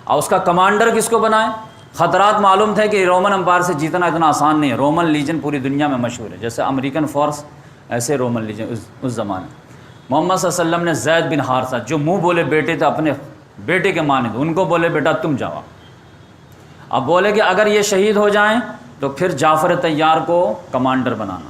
اور اس کا کمانڈر کس کو بنائے؟ خطرات معلوم تھے کہ رومن امپائر سے جیتنا اتنا آسان نہیں ہے، رومن لیجن پوری دنیا میں مشہور ہے، جیسے امریکن فورس ایسے رومن لیجن اس زمانے۔ محمد صلی اللہ علیہ وسلم نے زید بن حارثہ، جو منہ بولے بیٹے تھے اپنے بیٹے کے مانند، ان کو بولے بیٹا تم جاؤ، اب بولے کہ اگر یہ شہید ہو جائیں تو پھر جعفر طیار کو کمانڈر بنانا،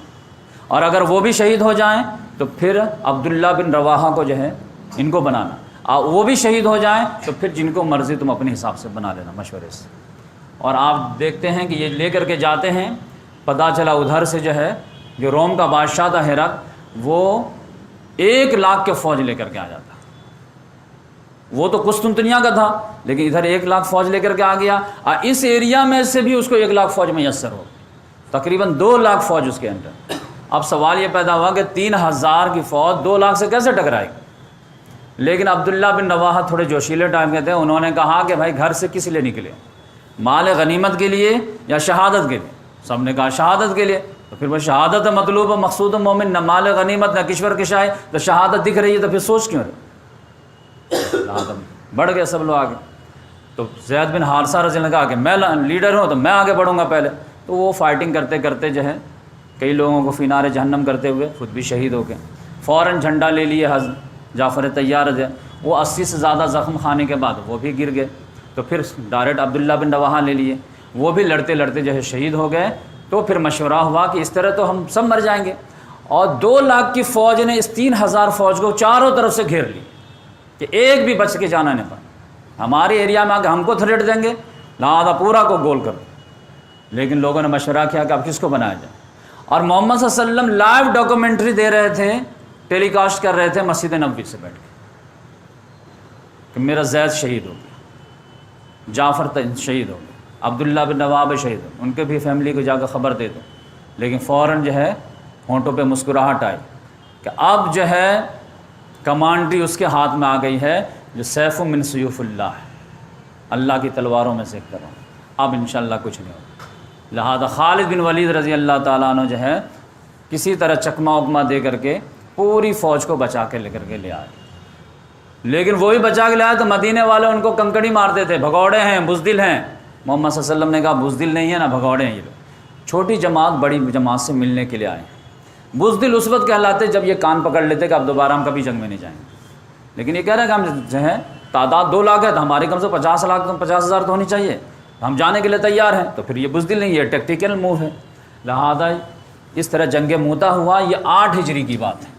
اور اگر وہ بھی شہید ہو جائیں تو پھر عبداللہ بن رواحہ کو جو ہے ان کو بنانا، اور وہ بھی شہید ہو جائیں تو پھر جن کو مرضی تم اپنے حساب سے بنا لینا مشورے سے۔ اور آپ دیکھتے ہیں کہ یہ لے کر کے جاتے ہیں، پتہ چلا ادھر سے جو ہے جو روم کا بادشاہ تھا ہرقل، وہ 1 لاکھ کے فوج لے کر کے آ جاتا، وہ تو قسطنطنیہ کا تھا لیکن ادھر 1 لاکھ فوج لے کر کے آ گیا، اور اس ایریا میں سے بھی اس کو 1 لاکھ فوج میسر ہو، تقریباً 2 لاکھ فوج اس کے اندر۔ اب سوال یہ پیدا ہوا کہ 3000 کی فوج 2 لاکھ سے کیسے ٹکرائے گی؟ لیکن عبداللہ بن رواحہ تھوڑے جوشیلے ٹائم کے تھے، انہوں نے کہا کہ بھائی گھر سے کس لیے نکلے، مال غنیمت کے لیے یا شہادت کے لیے؟ سب نے کہا شہادت کے لیے، تو پھر وہ شہادت مطلوب مقصود مومن، نہ مال غنیمت نہ کشور کشائے، تو شہادت دکھ رہی ہے تو پھر سوچ کیوں رہے؟ بڑھ گئے سب لوگ آگے، تو زید بن حارثہ رضی اللہ عنہ کہا کہ میں لیڈر ہوں تو میں آگے بڑھوں گا پہلے، تو وہ فائٹنگ کرتے کرتے جو ہے کئی لوگوں کو فی نار جہنم کرتے ہوئے خود بھی شہید ہو گئے۔ فوراً جھنڈا لے لیے جعفر طیار ہے، وہ 80 سے زیادہ زخم کھانے کے بعد وہ بھی گر گئے، تو پھر ڈائریکٹ عبداللہ بن رواحہ لے لیے، وہ بھی لڑتے لڑتے جو ہے شہید ہو گئے۔ تو پھر مشورہ ہوا کہ اس طرح تو ہم سب مر جائیں گے، اور 2 لاکھ کی فوج نے اس 3000 فوج کو چاروں طرف سے گھیر لی کہ ایک بھی بچ کے جانا نہیں پڑا، ہمارے ایریا میں آ کے ہم کو تھریٹ دیں گے، لہٰذا پورا کو گول کر دو۔ لیکن لوگوں نے مشورہ کیا کہ اب کس کو بنایا جائے، اور محمد صلی اللہ علیہ وسلم لائیو ڈاکومنٹری دے رہے تھے، ٹیلی کاسٹ کر رہے تھے مسجد نبوی سے بیٹھ کے کہ میرا زید شہید ہو گیا، جعفر شہید ہو گیا، عبداللہ بن رواحہ شہید ہو، ان کے بھی فیملی کو جا کے خبر دے دو۔ لیکن فوراً جو ہے ہونٹوں پہ مسکراہٹ آئی کہ اب جو ہے کمانڈری اس کے ہاتھ میں آ گئی ہے جو سیف من سیوف اللہ ہے، اللہ کی تلواروں میں سے ایک طرح، اب انشاءاللہ کچھ نہیں ہوگا۔ لہذا خالد بن ولید رضی اللہ تعالیٰ عنہ جو ہے کسی طرح چکما وکما دے کر کے پوری فوج کو بچا کے لے کر کے لے آئے، لیکن وہی بچا کے لے آئے تو مدینے والے ان کو کنکڑی مارتے تھے، بھگوڑے ہیں، بزدل ہیں۔ محمد صلی اللہ علیہ وسلم نے کہا بزدل نہیں ہے نا بھگوڑے ہیں یہ لوگ، چھوٹی جماعت بڑی جماعت سے ملنے کے لیے آئے ہیں۔ بزدل اس وقت کہلاتے جب یہ کان پکڑ لیتے کہ اب دوبارہ ہم کبھی جنگ میں نہیں جائیں گے، لیکن یہ کہہ رہے ہیں کہ ہم جو ہے تعداد 2 لاکھ ہے تو ہماری کم سے 50 لاکھ 50,000 تو ہونی چاہیے، ہم جانے کے لیے تیار ہیں، تو پھر یہ بزدل نہیں، یہ ٹیکٹیکل موو ہے۔ لہٰذا اس طرح جنگ موتا ہوا، یہ 8 ہجری کی بات ہے،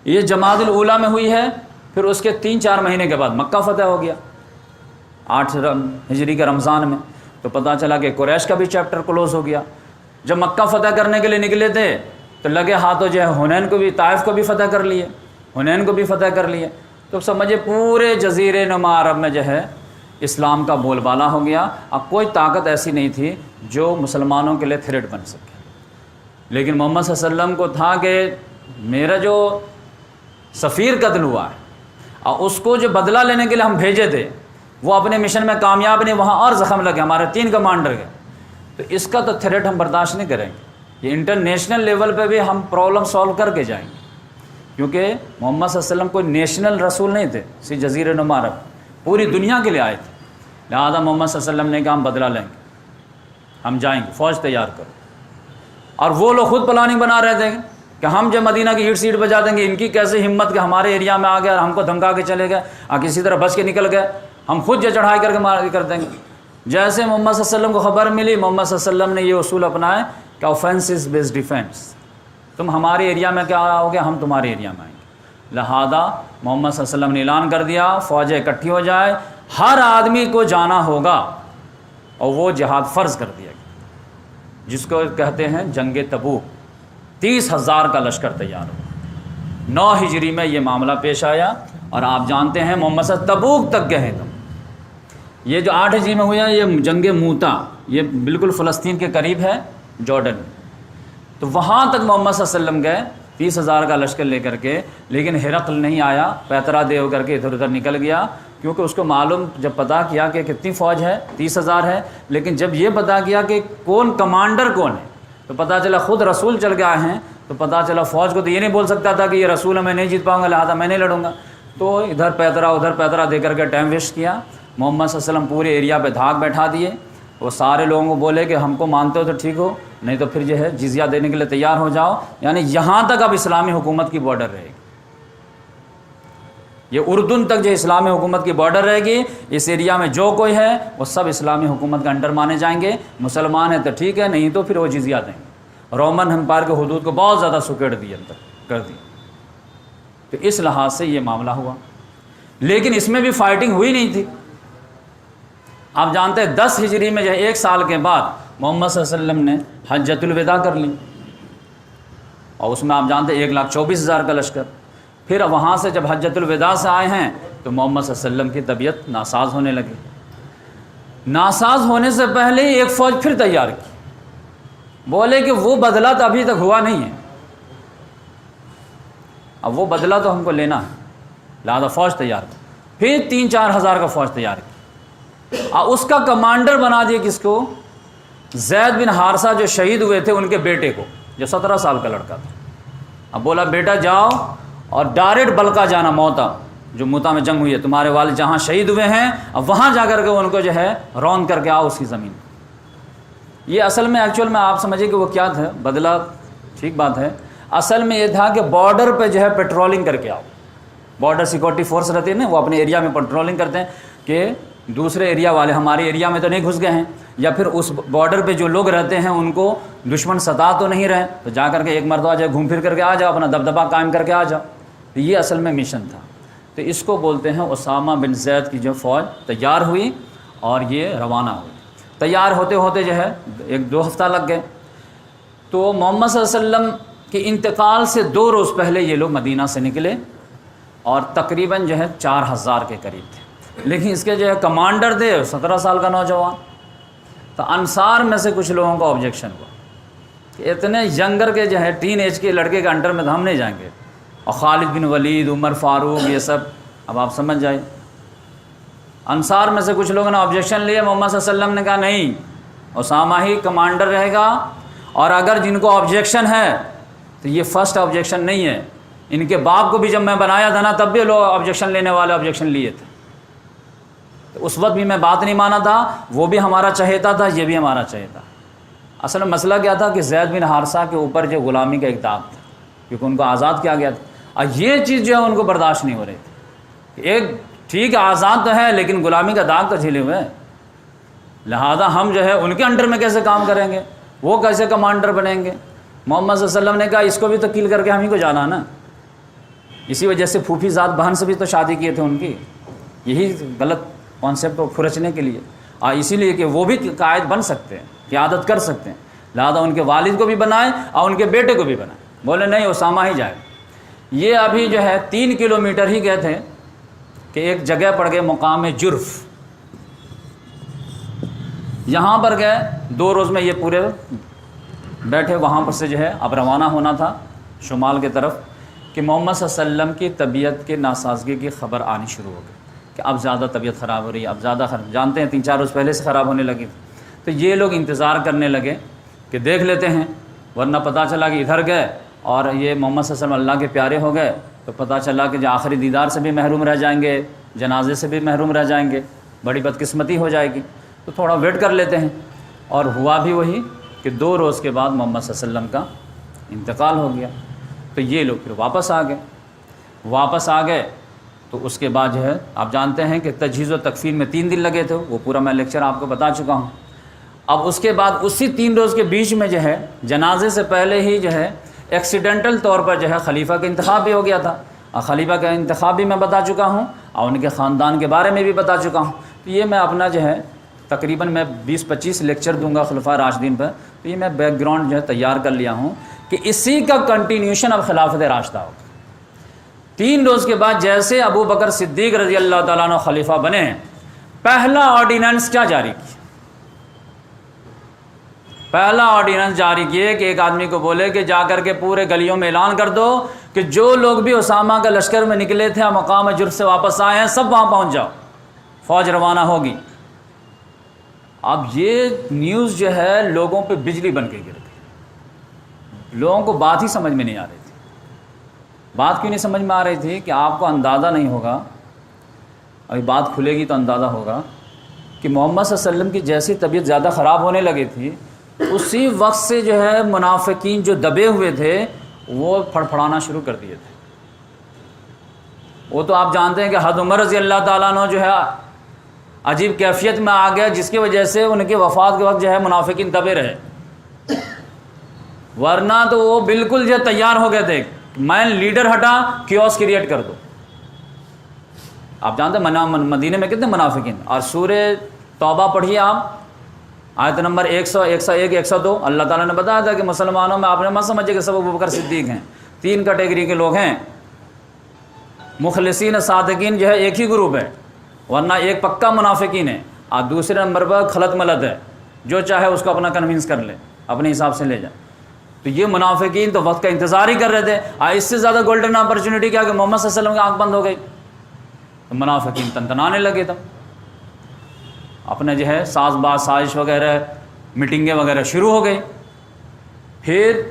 یہ جمادی الاولیٰ میں ہوئی ہے، پھر اس کے 3-4 مہینے کے بعد مکہ فتح ہو گیا 8 ہجری کے رمضان میں، تو پتہ چلا کہ قریش کا بھی چیپٹر کلوز ہو گیا۔ جب مکہ فتح کرنے کے لیے نکلے تھے تو لگے ہاتھوں جو ہے حنین کو بھی، طائف کو بھی فتح کر لیے، حنین کو بھی فتح کر لیے، تو سمجھے پورے جزیرے نما عرب میں جو ہے اسلام کا بول بالا ہو گیا۔ اب کوئی طاقت ایسی نہیں تھی جو مسلمانوں کے لیے تھریٹ بن سکے، لیکن محمد صلی اللہ علیہ وسلم کو تھا کہ میرا جو سفیر قتل ہوا ہے اور اس کو جو بدلہ لینے کے لیے ہم بھیجے تھے وہ اپنے مشن میں کامیاب نہیں، وہاں اور زخم لگے، ہمارے 3 کمانڈر گئے، تو اس کا تو تھریٹ ہم برداشت نہیں کریں گے، یہ انٹرنیشنل لیول پہ بھی ہم پرابلم سولو کر کے جائیں گے، کیونکہ محمد صلی اللہ علیہ وسلم کوئی نیشنل رسول نہیں تھے، سی جزیرہ نما عرب پوری دنیا کے لیے آئے تھے، لہذا محمد صلی اللہ علیہ وسلم نے کہا ہم بدلہ لیں گے، ہم جائیں گے، فوج تیار کرو۔ اور وہ لوگ خود پلاننگ بنا رہے تھے کہ ہم جب مدینہ کی اینٹ سیٹ بجا دیں گے، ان کی کیسے ہمت کہ ہمارے ایریا میں آ گئے اور ہم کو دھمکا کے چلے گئے اور کسی طرح بچ کے نکل گئے، ہم خود جو چڑھائی کر کے مار کر دیں گے۔ جیسے محمد صلی اللہ علیہ وسلم کو خبر ملی، محمد صلی اللہ علیہ وسلم نے یہ اصول اپنائے کہ آفینس از بیس ڈیفینس، تم ہمارے ایریا میں کیا آؤ گے، ہم تمہارے ایریا میں آئیں گے، لہذا محمد صلی اللہ علیہ وسلم نے اعلان کر دیا فوجیں اکٹھی ہو جائے، ہر آدمی کو جانا ہوگا، اور وہ جہاد فرض کر دیا گیا، جس کو کہتے ہیں جنگ تبوک۔ 30,000 کا لشکر تیار ہوا، 9 ہجری میں یہ معاملہ پیش آیا، اور آپ جانتے ہیں محمد صلی اللہ علیہ وسلم تبوک تک گئے تم۔ یہ جو 8 ہجری میں ہوا یہ جنگ موتا، یہ بالکل فلسطین کے قریب ہے، جارڈن، تو وہاں تک محمد صلی اللہ علیہ وسلم گئے 30,000 کا لشکر لے کر کے، لیکن ہرقل نہیں آیا، پیترا دے ہو کر کے ادھر ادھر نکل گیا، کیونکہ اس کو معلوم جب پتہ کیا کہ کتنی فوج ہے، 30,000 ہے، لیکن جب یہ پتہ کیا کہ کون کمانڈر کون ہے، تو پتہ چلا خود رسول چل کے آئے ہیں، تو پتہ چلا فوج کو تو یہ نہیں بول سکتا تھا کہ یہ رسول ہے میں نہیں جیت پاؤں گا لہذا میں نہیں لڑوں گا، تو ادھر پیترا ادھر پیترا دے کر کے ٹائم ویسٹ کیا۔ محمد صلی اللہ علیہ وسلم پورے ایریا پہ دھاک بیٹھا دیے، وہ سارے لوگوں کو بولے کہ ہم کو مانتے ہو تو ٹھیک ہو، نہیں تو پھر جو ہے جزیہ دینے کے لیے تیار ہو جاؤ، یعنی یہاں تک اب اسلامی حکومت کی بارڈر رہے گی، یہ اردن تک جو اسلامی حکومت کی بارڈر رہے گی، اس ایریا میں جو کوئی ہے وہ سب اسلامی حکومت کا انڈر مانے جائیں گے، مسلمان ہیں تو ٹھیک ہے، نہیں تو پھر وہ جزیہ دیں گے۔ رومن امپائر کے حدود کو بہت زیادہ سکیڑ دی اندر کر دی، تو اس لحاظ سے یہ معاملہ ہوا، لیکن اس میں بھی فائٹنگ ہوئی نہیں تھی۔ آپ جانتے ہیں 10 ہجری میں جو ہے 1 سال کے بعد محمد صلی اللہ علیہ وسلم نے حجۃ الوداع کر لی، اور اس میں آپ جانتے ہیں 1,24,000 کا لشکر۔ پھر وہاں سے جب حجۃ الوداع سے آئے ہیں تو محمد صلی اللہ علیہ وسلم کی طبیعت ناساز ہونے لگی، ناساز ہونے سے پہلے ہی ایک فوج پھر تیار کی، بولے کہ وہ بدلہ تو ابھی تک ہوا نہیں ہے، اب وہ بدلہ تو ہم کو لینا ہے، لہذا فوج تیار کی، پھر 3-4 ہزار کا فوج تیار کی، اور اس کا کمانڈر بنا دیا کس کو؟ زید بن حارثہ جو شہید ہوئے تھے ان کے بیٹے کو، جو 17 سال کا لڑکا تھا۔ اب بولا بیٹا جاؤ اور ڈائریکٹ بلکا جانا، موتا جو موتا میں جنگ ہوئی ہے، تمہارے والد جہاں شہید ہوئے ہیں اب وہاں جا کر کے ان کو جو ہے رون کر کے آؤ اس کی زمین۔ یہ اصل میں ایکچوئل میں آپ سمجھیے کہ وہ کیا تھا، بدلہ ٹھیک بات ہے، اصل میں یہ تھا کہ بارڈر پہ جو ہے پیٹرولنگ کر کے آؤ، بارڈر سیکورٹی فورس رہتے ہیں نا، وہ اپنے ایریا میں پیٹرولنگ کرتے ہیں کہ دوسرے ایریا والے ہمارے ایریا میں تو نہیں گھس گئے ہیں، یا پھر اس بارڈر پہ جو لوگ رہتے ہیں ان کو دشمن ستا تو نہیں رہے، تو جا کر کے ایک مرتبہ جو گھوم پھر کر کے آ جاؤ، اپنا دبدبہ قائم کر کے آ جاؤ، تو یہ اصل میں مشن تھا۔ تو اس کو بولتے ہیں اسامہ بن زید کی جو فوج تیار ہوئی اور یہ روانہ ہوئی، تیار ہوتے ہوتے جو ہے 1-2 ہفتہ لگ گئے، تو محمد صلی اللہ علیہ وسلم کے انتقال سے 2 روز پہلے یہ لوگ مدینہ سے نکلے، اور تقریباً جو ہے 4,000 کے قریب تھے، لیکن اس کے جو ہے کمانڈر تھے 17 سال کا نوجوان۔ تو انصار میں سے کچھ لوگوں کا آبجیکشن ہوا کہ اتنے ینگر کے جو ہے ٹین ایج کے لڑکے کے انڈر میں تو ہم نہیں جائیں گے، اور خالد بن ولید، عمر فاروق، یہ سب اب آپ سمجھ جائیں۔ انصار میں سے کچھ لوگوں نے آبجیکشن لیے، محمد صلی اللہ علیہ وسلم نے کہا نہیں، اسامہ ہی کمانڈر رہے گا، اور اگر جن کو آبجیکشن ہے تو یہ فرسٹ آبجیکشن نہیں ہے، ان کے باپ کو بھی جب میں بنایا تھا نا تب بھی لوگ آبجیکشن لینے والے آبجیکشن لیے تھے، تو اس وقت بھی میں بات نہیں مانا تھا، وہ بھی ہمارا چہیتا تھا، یہ بھی ہمارا چہیتا۔ اصل میں مسئلہ کیا تھا کہ زید بن حارثہ کے اوپر جو غلامی کا ایک داغ تھا، کیونکہ ان کو آزاد کیا گیا تھا، اور یہ چیز جو ہے ان کو برداشت نہیں ہو رہی تھی، ایک ٹھیک ہے آزاد تو ہے لیکن غلامی کا داغ تو جھیلے ہوئے ہیں، لہذا ہم جو ہے ان کے انڈر میں کیسے کام کریں گے، وہ کیسے کمانڈر بنیں گے، محمد صلی اللہ علیہ وسلم نے کہا اس کو بھی تو کل کر کے ہم ہی کو جانا نا، اسی وجہ سے پھوپھی ذات بہن سے بھی تو شادی کیے تھے ان کی، یہی غلط کانسیپٹ کو کھرچنے کے لیے، اور اسی لیے کہ وہ بھی قائد بن سکتے ہیں، قیادت کر سکتے ہیں، لہٰذا ان کے والد کو بھی بنائیں اور ان کے بیٹے کو بھی بنائیں، بولے نہیں اسامہ ہی جائے۔ یہ ابھی جو ہے 3 کلومیٹر ہی گئے تھے کہ ایک جگہ پڑ گئے مقام جرف، یہاں پر گئے 2 روز میں یہ پورے بیٹھے، وہاں پر سے جو ہے اب روانہ ہونا تھا شمال کی طرف کہ محمد صلی اللہ علیہ وسلم کی طبیعت کے ناسازگی کی خبر آنی شروع ہو گئی کہ اب زیادہ طبیعت خراب ہو رہی ہے، اب زیادہ جانتے ہیں 3-4 روز پہلے سے خراب ہونے لگی تھی، تو یہ لوگ انتظار کرنے لگے کہ دیکھ لیتے ہیں، ورنہ پتہ چلا کہ ادھر گئے اور یہ محمد صلی اللہ علیہ وسلم اللہ کے پیارے ہو گئے تو پتہ چلا کہ جو آخری دیدار سے بھی محروم رہ جائیں گے، جنازے سے بھی محروم رہ جائیں گے، بڑی بدقسمتی ہو جائے گی، تو تھوڑا ویٹ کر لیتے ہیں۔ اور ہوا بھی وہی کہ 2 روز کے بعد محمد صلی اللہ علیہ وسلم کا انتقال ہو گیا، تو یہ لوگ پھر واپس آ گئے تو اس کے بعد جو ہے آپ جانتے ہیں کہ تجہیز و تکفین میں 3 دن لگے تھے، وہ پورا میں لیکچر آپ کو بتا چکا ہوں۔ اب اس کے بعد اسی 3 روز کے بیچ میں جو ہے جنازے سے پہلے ہی جو ہے ایکسیڈنٹل طور پر جو ہے خلیفہ کا انتخاب بھی ہو گیا تھا، اور خلیفہ کا انتخاب بھی میں بتا چکا ہوں اور ان کے خاندان کے بارے میں بھی بتا چکا ہوں۔ تو یہ میں اپنا جو ہے تقریباً میں 20-25 لیکچر دوں گا خلفاء راشدین پر، تو یہ میں بیک گراؤنڈ جو ہے تیار کر لیا ہوں کہ اسی کا کنٹینیوشن اب خلافت راشدہ ہوگا۔ 3 روز کے بعد جیسے ابو بکر صدیق رضی اللہ تعالیٰ عنہ خلیفہ بنے ہیں، پہلا آرڈیننس کیا جاری کیا؟ پہلا آرڈیننس جاری کیے کہ ایک آدمی کو بولے کہ جا کر کے پورے گلیوں میں اعلان کر دو کہ جو لوگ بھی اسامہ کا لشکر میں نکلے تھے اور مقام جرف سے واپس آئے ہیں سب وہاں پہنچ جاؤ، فوج روانہ ہوگی۔ اب یہ نیوز جو ہے لوگوں پہ بجلی بن کے گر گئی، لوگوں کو بات ہی سمجھ میں نہیں آ رہی تھی۔ بات کیوں نہیں سمجھ میں آ رہی تھی کہ آپ کو اندازہ نہیں ہوگا، ابھی بات کھلے گی تو اندازہ ہوگا کہ محمد صلی اللہ علیہ وسلم کی جیسی طبیعت زیادہ خراب ہونے لگی تھی، اسی وقت سے جو ہے منافقین جو دبے ہوئے تھے وہ پھڑپھڑانا شروع کر دیے تھے۔ وہ تو آپ جانتے ہیں کہ حضرت عمر رضی اللہ تعالیٰ عنہ جو ہے عجیب کیفیت میں آ گیا، جس کی وجہ سے ان کے وفات کے وقت جو ہے منافقین دبے رہے، ورنہ تو وہ بالکل جو تیار ہو گئے تھے، میں لیڈر ہٹا کیوس کریٹ کر دو۔ آپ جانتے ہیں مدینے میں کتنے منافقین، اور سورہ توبہ پڑھیے آپ، آیت نمبر 100 101 102، اللہ تعالیٰ نے بتایا تھا کہ مسلمانوں میں آپ نے مت سمجھے کہ سب ابو بکر صدیق ہیں، 3 کیٹیگری کے لوگ ہیں، مخلصین صادقین جو ہے ایک ہی گروپ ہے، ورنہ ایک پکا منافقین ہے، اور دوسرے نمبر پر خلط ملت ہے، جو چاہے اس کو اپنا کنونس کر لے، اپنے حساب سے لے جائے۔ تو یہ منافقین تو وقت کا انتظار ہی کر رہے تھے، اس سے زیادہ گولڈن اپرچونٹی کیا کہ محمد صلی اللہ علیہ وسلم کی آنکھ بند ہو گئی، تو منافقین تنتنانے لگے تھے، اپنے جو ہے ساز باز سازش وغیرہ میٹنگیں وغیرہ شروع ہو گئی۔ پھر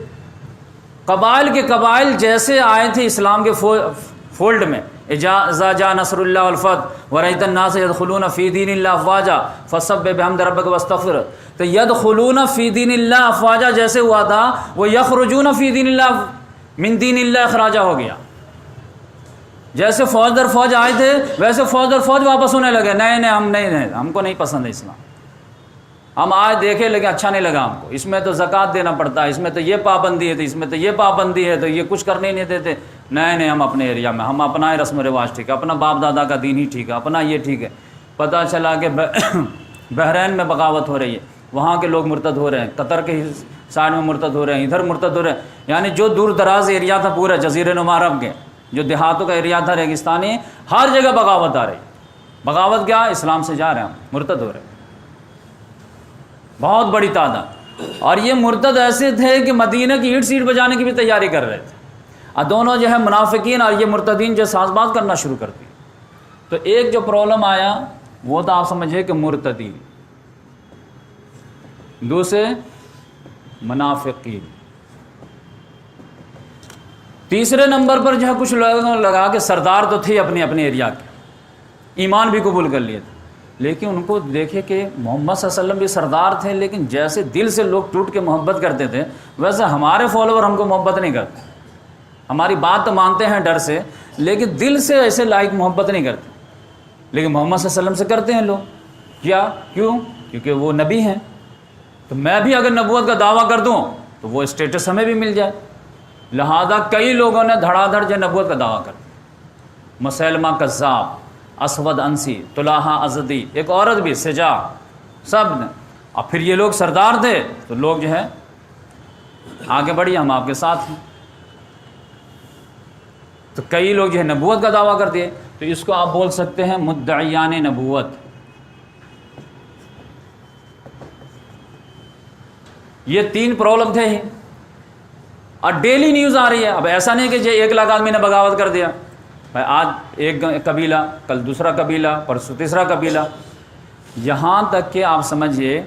قبائل کے قبائل جیسے آئے تھے اسلام کے فولڈ میں، اذا جاء نصر اللہ والفتح ورأیت الناس يدخلون فی دین اللہ افواجا فسبح بحمد ربک واستغفر، تو یدخلون فی دین اللہ افواجا جیسے ہوا تھا وہ یخرجون فی دین اللہ من دین اللہ اخراجہ ہو گیا، جیسے فوج در فوج آئے تھے ویسے فوج در فوج واپس ہونے لگے، نہیں ہم کو نہیں پسند ہے اسلام، ہم آج دیکھے لیکن اچھا نہیں لگا ہم کو، اس میں تو زکوٰۃ دینا پڑتا ہے، اس میں تو یہ پابندی ہے، تو اس میں تو یہ پابندی ہے، تو یہ کچھ کرنے ہی نہیں دیتے، نہیں ہم اپنے ایریا میں ہم اپنا رسم و رواج ٹھیک ہے، اپنا باپ دادا کا دین ہی ٹھیک ہے، اپنا یہ ٹھیک ہے۔ پتہ چلا کہ بحرین میں بغاوت ہو رہی ہے، وہاں کے لوگ مرتد ہو رہے ہیں، قطر کے سائڈ میں مرتد ہو رہے ہیں، ادھر مرتد ہو رہے ہیں، یعنی جو دور دراز ایریا تھا پورا جزیرے نما عرب کے جو دیہاتوں کا ایریا تھا ریگستانی، ہر جگہ بغاوت آ رہی، بغاوت کیا اسلام سے جا رہے ہیں، ہم مرتد ہو رہے ہیں بہت بڑی تعداد، اور یہ مرتد ایسے تھے کہ مدینہ کی اینٹ سیٹ بجانے کی بھی تیاری کر رہے تھے، اور دونوں جو ہے منافقین اور یہ مرتدین جو ساز باز کرنا شروع کر دی۔ تو ایک جو پرابلم آیا وہ تو آپ سمجھے کہ مرتدین، دوسرے منافقین، تیسرے نمبر پر جو ہے کچھ لوگوں لگا کہ سردار تو تھے اپنے ایریا کے، ایمان بھی قبول کر لیے تھے، لیکن ان کو دیکھے کہ محمد صلی اللہ علیہ وسلم بھی سردار تھے، لیکن جیسے دل سے لوگ ٹوٹ کے محبت کرتے تھے ویسے ہمارے فالوور ہم کو محبت نہیں کرتے، ہماری بات تو مانتے ہیں ڈر سے لیکن دل سے ایسے لائق محبت نہیں کرتے، لیکن محمد صلی اللہ علیہ وسلم سے کرتے ہیں لوگ، کیوں؟ کیونکہ وہ نبی ہیں، تو میں بھی اگر نبوت کا دعویٰ کر دوں تو وہ اسٹیٹس ہمیں بھی مل جائے. لہذا کئی لوگوں نے دھڑا دھڑ جو نبوت کا دعویٰ کر دیا. مسیلمہ کذاب، اسود انسی، طلحہ ازدی، ایک عورت بھی سجا، سب نے. اور پھر یہ لوگ سردار تھے تو لوگ جو ہے آگے بڑھیے ہم آپ کے ساتھ ہیں. تو کئی لوگ جو ہے نبوت کا دعویٰ کرتے ہیں. تو اس کو آپ بول سکتے ہیں مدعیان نبوت. یہ 3 پرابلم تھے ہی، اور ڈیلی نیوز آ رہی ہے. اب ایسا نہیں کہ جو 1 لاکھ آدمی نے بغاوت کر دیا، بھائی آج ایک قبیلہ، کل دوسرا قبیلہ، پرسوں تیسرا قبیلہ. یہاں تک کہ آپ سمجھیے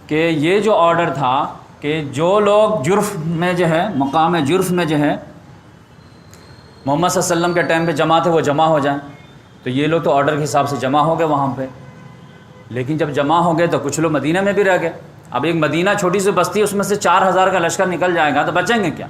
کہ یہ جو آرڈر تھا کہ جو لوگ جرف میں جو ہے، مقام جرف میں جو ہے محمد صلی اللہ علیہ وسلم کے ٹائم پہ جمع تھے وہ جمع ہو جائیں. تو یہ لوگ تو آرڈر کے حساب سے جمع ہو گئے وہاں پہ. لیکن جب جمع ہو گئے تو کچھ لوگ مدینہ میں بھی رہ گئے. اب ایک مدینہ چھوٹی سی بستی ہے، اس میں سے 4000 کا لشکر نکل جائے گا تو بچیں گے کیا؟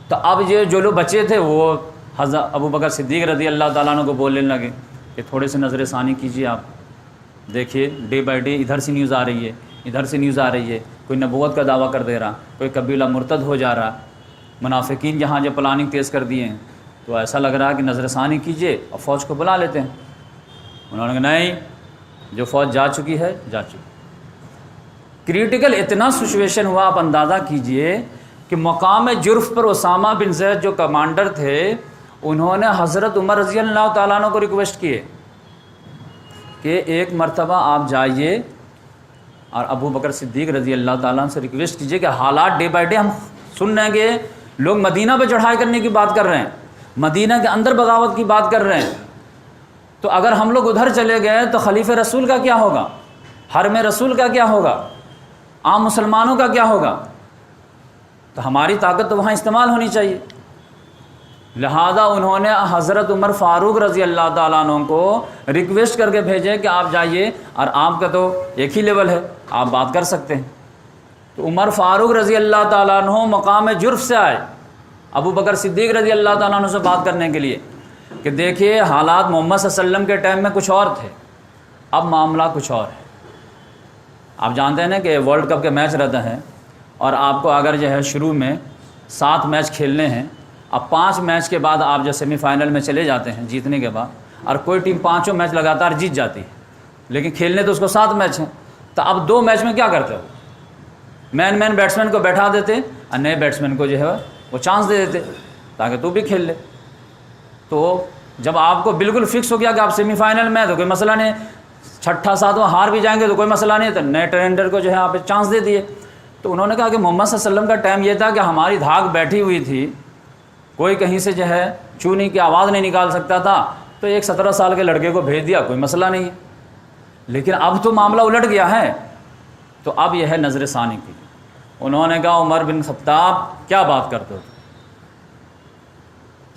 تو اب یہ جو لوگ بچے تھے وہ حضرت ابو بکر صدیق رضی اللہ تعالیٰ عنہ کو بولنے لگے کہ تھوڑے سے نظر ثانی کیجیے. آپ دیکھیے ڈے بائی ڈے ادھر سے نیوز آ رہی ہے، ادھر سے نیوز آ رہی ہے، کوئی نبوت کا دعویٰ کر دے رہا، کوئی قبیلہ مرتد ہو جا رہا. منافقین جہاں جو پلاننگ تیز کر دیے ہیں تو ایسا لگ رہا ہے کہ نظر ثانی کیجیے اور فوج کو بلا لیتے ہیں. انہوں نے کہا نہیں، جو فوج جا چکی ہے جا چکی. کریٹیکل اتنا سچویشن ہوا، آپ اندازہ کیجئے کہ مقام جرف پر اسامہ بن زید جو کمانڈر تھے انہوں نے حضرت عمر رضی اللہ تعالیٰ عنہ کو ریکویسٹ کیے کہ ایک مرتبہ آپ جائیے اور ابو بکر صدیق رضی اللہ تعالیٰ عنہ سے ریکویسٹ کیجئے کہ حالات ڈے بائی ڈے ہم سن رہے ہیں کہ لوگ مدینہ پہ چڑھائی کرنے کی بات کر رہے ہیں، مدینہ کے اندر بغاوت کی بات کر رہے ہیں. تو اگر ہم لوگ ادھر چلے گئے تو خلیفہ رسول کا کیا ہوگا، حرم رسول کا کیا ہوگا، عام مسلمانوں کا کیا ہوگا؟ تو ہماری طاقت تو وہاں استعمال ہونی چاہیے. لہذا انہوں نے حضرت عمر فاروق رضی اللہ تعالیٰ عنہ کو ریکویسٹ کر کے بھیجے کہ آپ جائیے، اور آپ کا تو ایک ہی لیول ہے، آپ بات کر سکتے ہیں. تو عمر فاروق رضی اللہ تعالیٰ عنہ مقام جرف سے آئے ابو بکر صدیق رضی اللہ تعالیٰ عنہ سے بات کرنے کے لیے کہ دیکھیے حالات محمد صلی اللہ علیہ وسلم کے ٹائم میں کچھ اور تھے، اب معاملہ کچھ اور ہے. آپ جانتے ہیں نا کہ ورلڈ کپ کے میچ رہتے ہیں، اور آپ کو اگر جو ہے شروع میں 7 میچ کھیلنے ہیں، اب 5 میچ کے بعد آپ جو سیمی فائنل میں چلے جاتے ہیں جیتنے کے بعد، اور کوئی ٹیم 5 میچ لگاتار جیت جاتی ہے، لیکن کھیلنے تو اس کو 7 میچ ہیں. تو اب 2 میچ میں کیا کرتے ہو؟ مین بیٹسمین کو بیٹھا دیتے اور نئے بیٹسمین کو جو ہے وہ چانس دے دیتے تاکہ تو بھی کھیل لے. تو جب آپ کو بالکل فکس ہو گیا کہ آپ سیمی فائنل میں تو کوئی مسئلہ نہیں، 6ٹھا 7واں ہار بھی جائیں گے تو کوئی مسئلہ نہیں، تو نئے ٹرینڈر کو جو ہے آپ چانس دے دیے. تو انہوں نے کہا کہ محمد صلی اللہ علیہ وسلم کا ٹائم یہ تھا کہ ہماری دھاک بیٹھی ہوئی تھی، کوئی کہیں سے جو ہے چونی کی آواز نہیں نکال سکتا تھا، تو ایک 17 سال کے لڑکے کو بھیج دیا، کوئی مسئلہ نہیں ہے. لیکن اب تو معاملہ الٹ گیا ہے، تو اب یہ ہے نظر ثانی کی. انہوں نے کہا عمر بن خطاب کیا بات کرتے ہو؟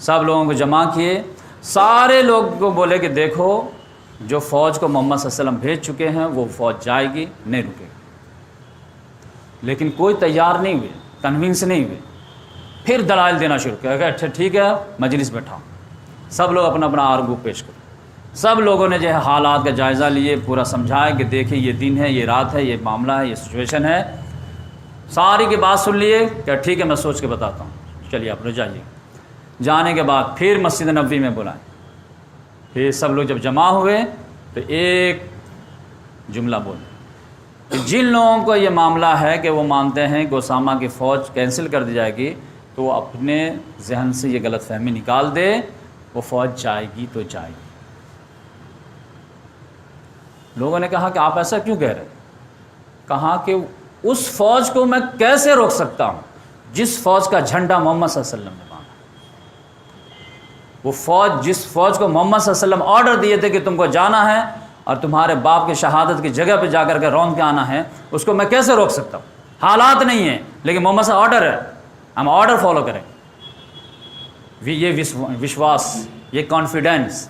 سب لوگوں کو جمع کیے، سارے لوگ کو بولے کہ دیکھو جو فوج کو محمد صلی اللہ علیہ وسلم بھیج چکے ہیں وہ فوج جائے گی، نہیں رکے گی. لیکن کوئی تیار نہیں ہوئے، کنونس نہیں ہوئے. پھر دلائل دینا شروع کیا کہ اچھا ٹھیک ہے مجلس بیٹھاؤ، سب لوگ اپنا اپنا آرگو پیش کرو. سب لوگوں نے جو ہے حالات کا جائزہ لیے، پورا سمجھائے کہ دیکھیں یہ دن ہے، یہ رات ہے، یہ معاملہ ہے، یہ سچویشن ہے. ساری کی بات سن لیے کہ ٹھیک ہے میں سوچ کے بتاتا ہوں، چلیے آپ لوگ جائیے. جانے کے بعد پھر مسجد نبوی میں بلائیں. پھر سب لوگ جب جمع ہوئے تو ایک جملہ بولے کہ جن لوگوں کو یہ معاملہ ہے کہ وہ مانتے ہیں کہ اسامہ کی فوج کینسل کر دی جائے گی، تو وہ اپنے ذہن سے یہ غلط فہمی نکال دے، وہ فوج جائے گی تو جائے گی. لوگوں نے کہا کہ آپ ایسا کیوں کہہ رہے؟ کہا کہ اس فوج کو میں کیسے روک سکتا ہوں جس فوج کا جھنڈا محمد صلی اللہ علیہ وسلم نے باندھا. وہ فوج جس فوج کو محمد صلی اللہ علیہ وسلم آرڈر دیے تھے کہ تم کو جانا ہے اور تمہارے باپ کی شہادت کی جگہ پہ جا کر کے رون کے آنا ہے، اس کو میں کیسے روک سکتا ہوں؟ حالات نہیں ہیں لیکن محمد صلی اللہ علیہ وسلم آرڈر ہے، ہم آرڈر فالو کریں. یہ وشواس، یہ کانفیڈنس،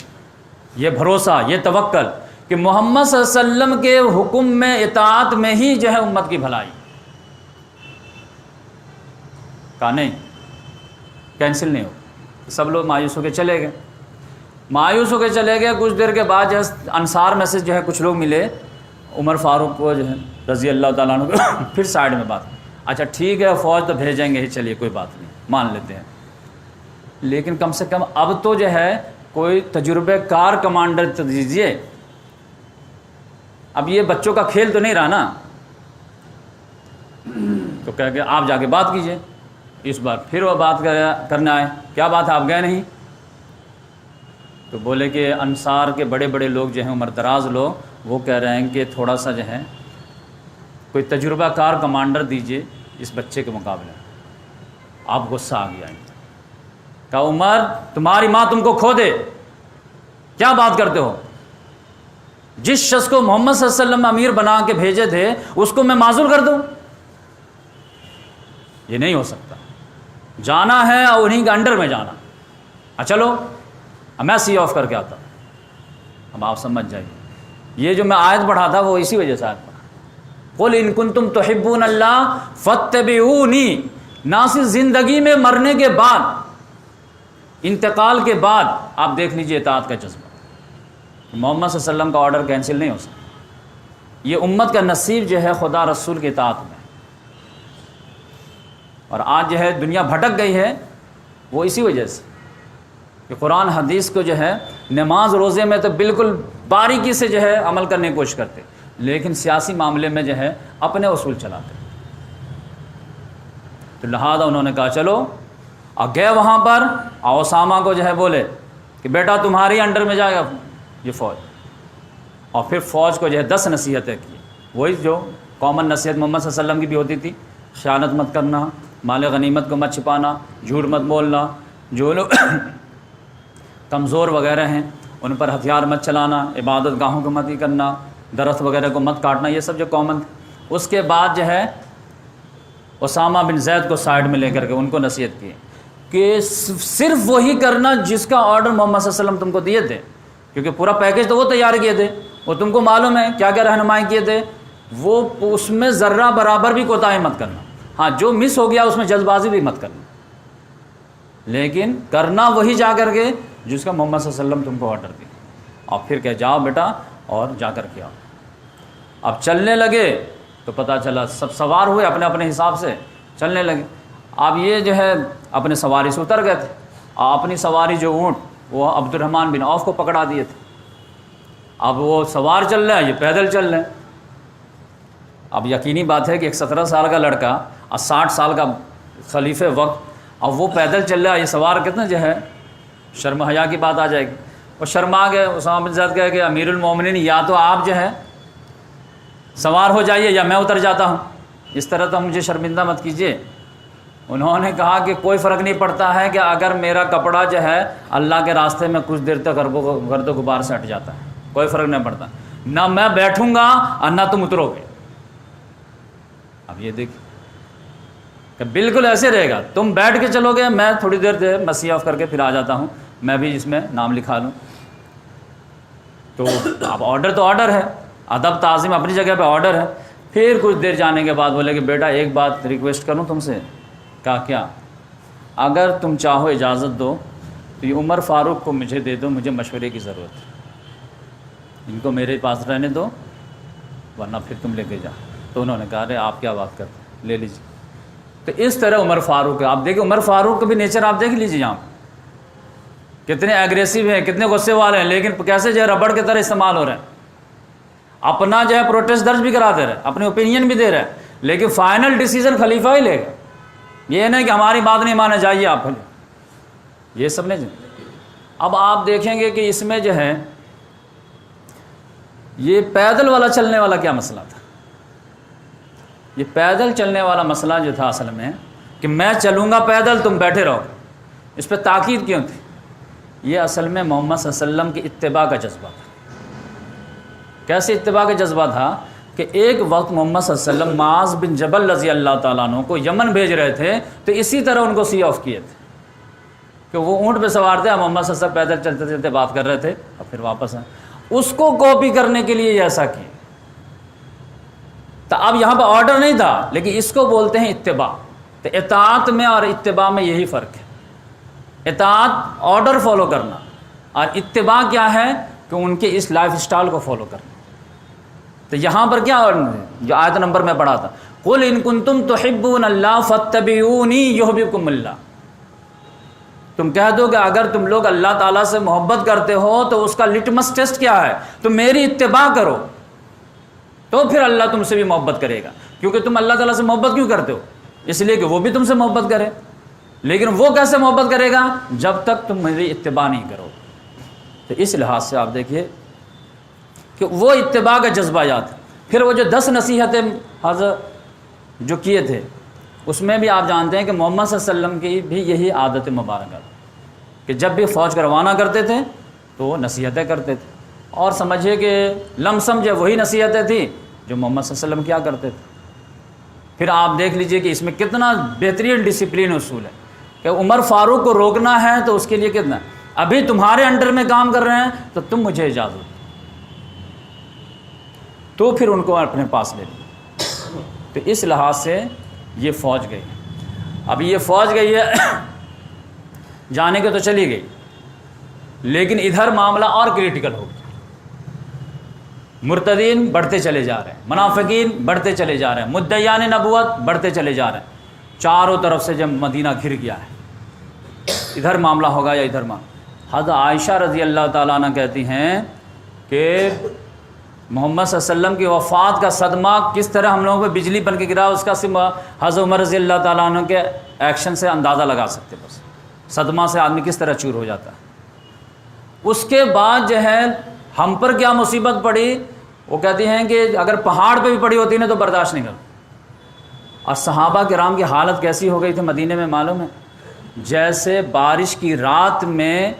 یہ بھروسہ، یہ توکل کہ محمد صلی اللہ علیہ وسلم کے حکم میں اطاعت میں ہی جو ہے امت کی بھلائی. کہا نہیں، کینسل نہیں ہو. سب لوگ مایوس ہو کے چلے گئے. مایوس ہو کے چلے گئے. کچھ دیر کے بعد جو ہے انصار میں سے جو ہے کچھ لوگ ملے عمر فاروق کو جو ہے رضی اللہ تعالیٰ عنہ کو پھر سائڈ میں بات. اچھا ٹھیک ہے فوج تو بھیجیں گے ہی، چلیے کوئی بات نہیں مان لیتے ہیں، لیکن کم سے کم اب تو جو ہے کوئی تجربہ کار کمانڈر تو دیجیے. اب یہ بچوں کا کھیل تو نہیں رہا نا. تو کہہ کہ آپ جا کے بات کیجئے. اس بار پھر وہ بات کرنے آئے، کیا بات ہے آپ گئے نہیں؟ تو بولے کہ انصار کے بڑے بڑے لوگ جو ہیں عمر دراز لوگ، وہ کہہ رہے ہیں کہ تھوڑا سا جو ہے کوئی تجربہ کار کمانڈر دیجئے اس بچے کے مقابلے. آپ غصہ آ گیا. کہا عمر تمہاری ماں تم کو کھو دے، کیا بات کرتے ہو؟ جس شخص کو محمد صلی اللہ علیہ وسلم امیر بنا کے بھیجے تھے اس کو میں معزول کر دوں؟ یہ نہیں ہو سکتا. جانا ہے اور انہیں کے انڈر میں جانا. چلو میں سی آف کر کے آتا ہوں. اب آپ سمجھ جائیے، یہ جو میں آیت پڑھا تھا وہ اسی وجہ سے آیت پڑھا. قل ان کنتم تحبون اللہ فاتبعونی. نہ صرف زندگی میں مرنے کے بعد، انتقال کے بعد آپ دیکھ لیجئے اطاعت کا جذبہ. محمد صلی اللہ علیہ وسلم کا آرڈر کینسل نہیں ہو سکتا. یہ امت کا نصیب جو ہے خدا رسول کی اطاعت میں. اور آج جو ہے دنیا بھٹک گئی ہے وہ اسی وجہ سے کہ قرآن حدیث کو جو ہے نماز روزے میں تو بالکل باریکی سے جو ہے عمل کرنے کی کوشش کرتے، لیکن سیاسی معاملے میں جو ہے اپنے اصول چلاتے. تو لہذا انہوں نے کہا چلو، اور گئے وہاں پر اسامہ کو جو ہے بولے کہ بیٹا تمہاری انڈر میں جائے گا یہ فوج. اور پھر فوج کو جو ہے 10 نصیحتیں کی، وہی جو کامن نصیحت محمد صلی اللہ علیہ وسلم کی بھی ہوتی تھی. خیانت مت کرنا، مال غنیمت کو مت چھپانا، جھوٹ مت بولنا، جو لوگ کمزور وغیرہ ہیں ان پر ہتھیار مت چلانا، عبادت گاہوں کو مت ہی کرنا، درخت وغیرہ کو مت کاٹنا، یہ سب جو کامن تھے. اس کے بعد جو ہے اسامہ بن زید کو سائڈ میں لے کر کے ان کو نصیحت کی کہ صرف وہی کرنا جس کا آرڈر محمد صلی اللہ علیہ وسلم تم کو دیے تھے، کیونکہ پورا پیکج تو وہ تیار کیے تھے، وہ تم کو معلوم ہے کیا کیا رہنمائی کیے تھے. وہ اس میں ذرہ برابر بھی کوتاہی مت کرنا. ہاں جو مس ہو گیا اس میں جلد بازی بھی مت کرنا، لیکن کرنا وہی جا کر کے جس کا محمد صلی اللہ علیہ وسلم تم کو آرڈر دیا. اور پھر کہ جاؤ بیٹا اور جا کر کے آؤ. اب چلنے لگے تو پتہ چلا سب سوار ہوئے اپنے اپنے حساب سے چلنے لگے. اب یہ جو ہے اپنے سواری سے اتر گئے تھے، اور اپنی سواری جو اونٹ وہ عبد الرحمن بن عوف کو پکڑا دیے تھے. اب وہ سوار چل رہا ہے، یہ پیدل چل رہے ہیں. اب یقینی بات ہے کہ ایک 17 سال کا لڑکا اور 60 سال کا خلیفہ وقت، اب وہ پیدل چل رہا ہے، یہ سوار کتنا جو ہے شرم حیا کی بات آ جائے گی. اور شرما گئے. اسامہ بن زید کہے کہ امیر المومنین یا تو آپ جو ہے سوار ہو جائیے یا میں اتر جاتا ہوں، اس طرح تو مجھے شرمندہ مت کیجیے. انہوں نے کہا کہ کوئی فرق نہیں پڑتا ہے کہ اگر میرا کپڑا جو ہے اللہ کے راستے میں کچھ دیر تک گرد و غبار سے ہٹ جاتا ہے، کوئی فرق نہیں پڑتا، نہ میں بیٹھوں گا اور نہ تم اترو گے. اب یہ دیکھیں کہ بالکل ایسے رہے گا، تم بیٹھ کے چلو گے، میں تھوڑی دیر سے مسیح آف کر کے پھر آ جاتا ہوں، میں بھی اس میں نام لکھا لوں. تو اب آرڈر تو آرڈر ہے، ادب تعظیم اپنی جگہ پہ آرڈر ہے. پھر کچھ دیر جانے کے بعد بولے کہ بیٹا ایک بات ریکویسٹ کروں تم سے. کہا کیا؟ اگر تم چاہو اجازت دو تو یہ عمر فاروق کو مجھے دے دو، مجھے مشورے کی ضرورت ہے. ان کو میرے پاس رہنے دو ورنہ پھر تم لے کے جاؤ. تو انہوں نے کہا ارے آپ کیا بات کرتے ہیں، لے لیجیے. تو اس طرح عمر فاروق ہے. آپ دیکھیں عمر فاروق کا بھی نیچر آپ دیکھ لیجیے یہاں کتنے ایگریسو ہیں، کتنے غصے والے ہیں، لیکن کیسے جو ہے ربڑ کی طرح استعمال ہو رہے ہیں. اپنا جو ہے پروٹیسٹ درج بھی کرا دے رہے ہیں، اپنی اوپینین بھی دے رہے ہیں، لیکن فائنل ڈیسیژن خلیفہ ہی لے گا. یہ نہیں کہ ہماری بات نہیں مانا جائیے آپ یہ سب نہیں. اب آپ دیکھیں گے کہ اس میں جو ہے یہ پیدل والا چلنے والا کیا مسئلہ تھا. یہ پیدل چلنے والا مسئلہ جو تھا اصل میں کہ میں چلوں گا پیدل تم بیٹھے رہو، اس پہ تاکید کیوں تھی؟ یہ اصل میں محمد صلی اللہ علیہ وسلم کی اتباع کا جذبہ تھا. کیسے اتباع کا جذبہ تھا کہ ایک وقت محمد صلی اللہ علیہ وسلم معاذ بن جبل رضی اللہ تعالیٰ عنہ کو یمن بھیج رہے تھے، تو اسی طرح ان کو سی آف کیے تھے کہ وہ اونٹ پہ سوار تھے، محمد صلی اللہ علیہ وسلم پیدل چلتے چلتے بات کر رہے تھے اور پھر واپس آئے. اس کو کاپی کرنے کے لیے ایسا کیا. تو اب یہاں پہ آرڈر نہیں تھا، لیکن اس کو بولتے ہیں اتباع. تو اطاعت میں اور اتباع میں یہی فرق ہے. اطاعت آرڈر فالو کرنا، اور اتباع کیا ہے کہ ان کے اس لائف سٹائل کو فالو کرنا. تو یہاں پر کیا جو آیت نمبر میں پڑھا تھا قل ان کنتم تحبون اللہ فاتبعونی یحببکم اللہ، تم کہہ دو کہ اگر تم لوگ اللہ تعالیٰ سے محبت کرتے ہو تو اس کا لٹمس ٹیسٹ کیا ہے؟ تم میری اتباع کرو تو پھر اللہ تم سے بھی محبت کرے گا۔ کیونکہ تم اللہ تعالیٰ سے محبت کیوں کرتے ہو؟ اس لیے کہ وہ بھی تم سے محبت کرے، لیکن وہ کیسے محبت کرے گا؟ جب تک تم میری اتباع نہیں کرو۔ تو اس لحاظ سے آپ دیکھیے کہ وہ اتباع کا جذبہ یاد ہے۔ پھر وہ جو 10 نصیحتیں حضرت جو کیے تھے، اس میں بھی آپ جانتے ہیں کہ محمد صلی اللہ علیہ وسلم کی بھی یہی عادت مبارکہ تھی کہ جب بھی فوج کا روانہ کرتے تھے تو وہ نصیحتیں کرتے تھے، اور سمجھیے کہ لم سمجھے وہی نصیحتیں تھیں جو محمد صلی اللہ علیہ وسلم کیا کرتے تھے۔ پھر آپ دیکھ لیجئے کہ اس میں کتنا بہترین ڈسپلن اصول ہے کہ عمر فاروق کو روکنا ہے تو اس کے لیے کتنا، ابھی تمہارے انڈر میں کام کر رہے ہیں تو تم مجھے اجازت دو، تو پھر ان کو اپنے پاس لے لیں۔ تو اس لحاظ سے یہ فوج گئی۔ اب یہ فوج گئی ہے، جانے کے تو چلی گئی، لیکن ادھر معاملہ اور کریٹیکل ہو گیا۔ مرتدین بڑھتے چلے جا رہے ہیں، منافقین بڑھتے چلے جا رہے ہیں، مدعیان نبوت بڑھتے چلے جا رہے ہیں، چاروں طرف سے جب مدینہ گھر گیا ہے، ادھر معاملہ ہوگا یا ادھر معاملہ۔ حضرت عائشہ رضی اللہ تعالیٰ عنہ کہتی ہیں کہ محمد صلی اللہ علیہ وسلم کی وفات کا صدمہ کس طرح ہم لوگوں پہ بجلی بن کے گرا، اس کا صرف حضرت عمر رضی اللہ تعالیٰ عنہ کے ایکشن سے اندازہ لگا سکتے۔ بس صدمہ سے آدمی کس طرح چور ہو جاتا ہے۔ اس کے بعد جو ہے ہم پر کیا مصیبت پڑی، وہ کہتی ہیں کہ اگر پہاڑ پہ بھی پڑی ہوتی نا تو برداشت نہیں کرتی۔ اور صحابہ کرام کی حالت کیسی ہو گئی تھی مدینے میں معلوم ہے؟ جیسے بارش کی رات میں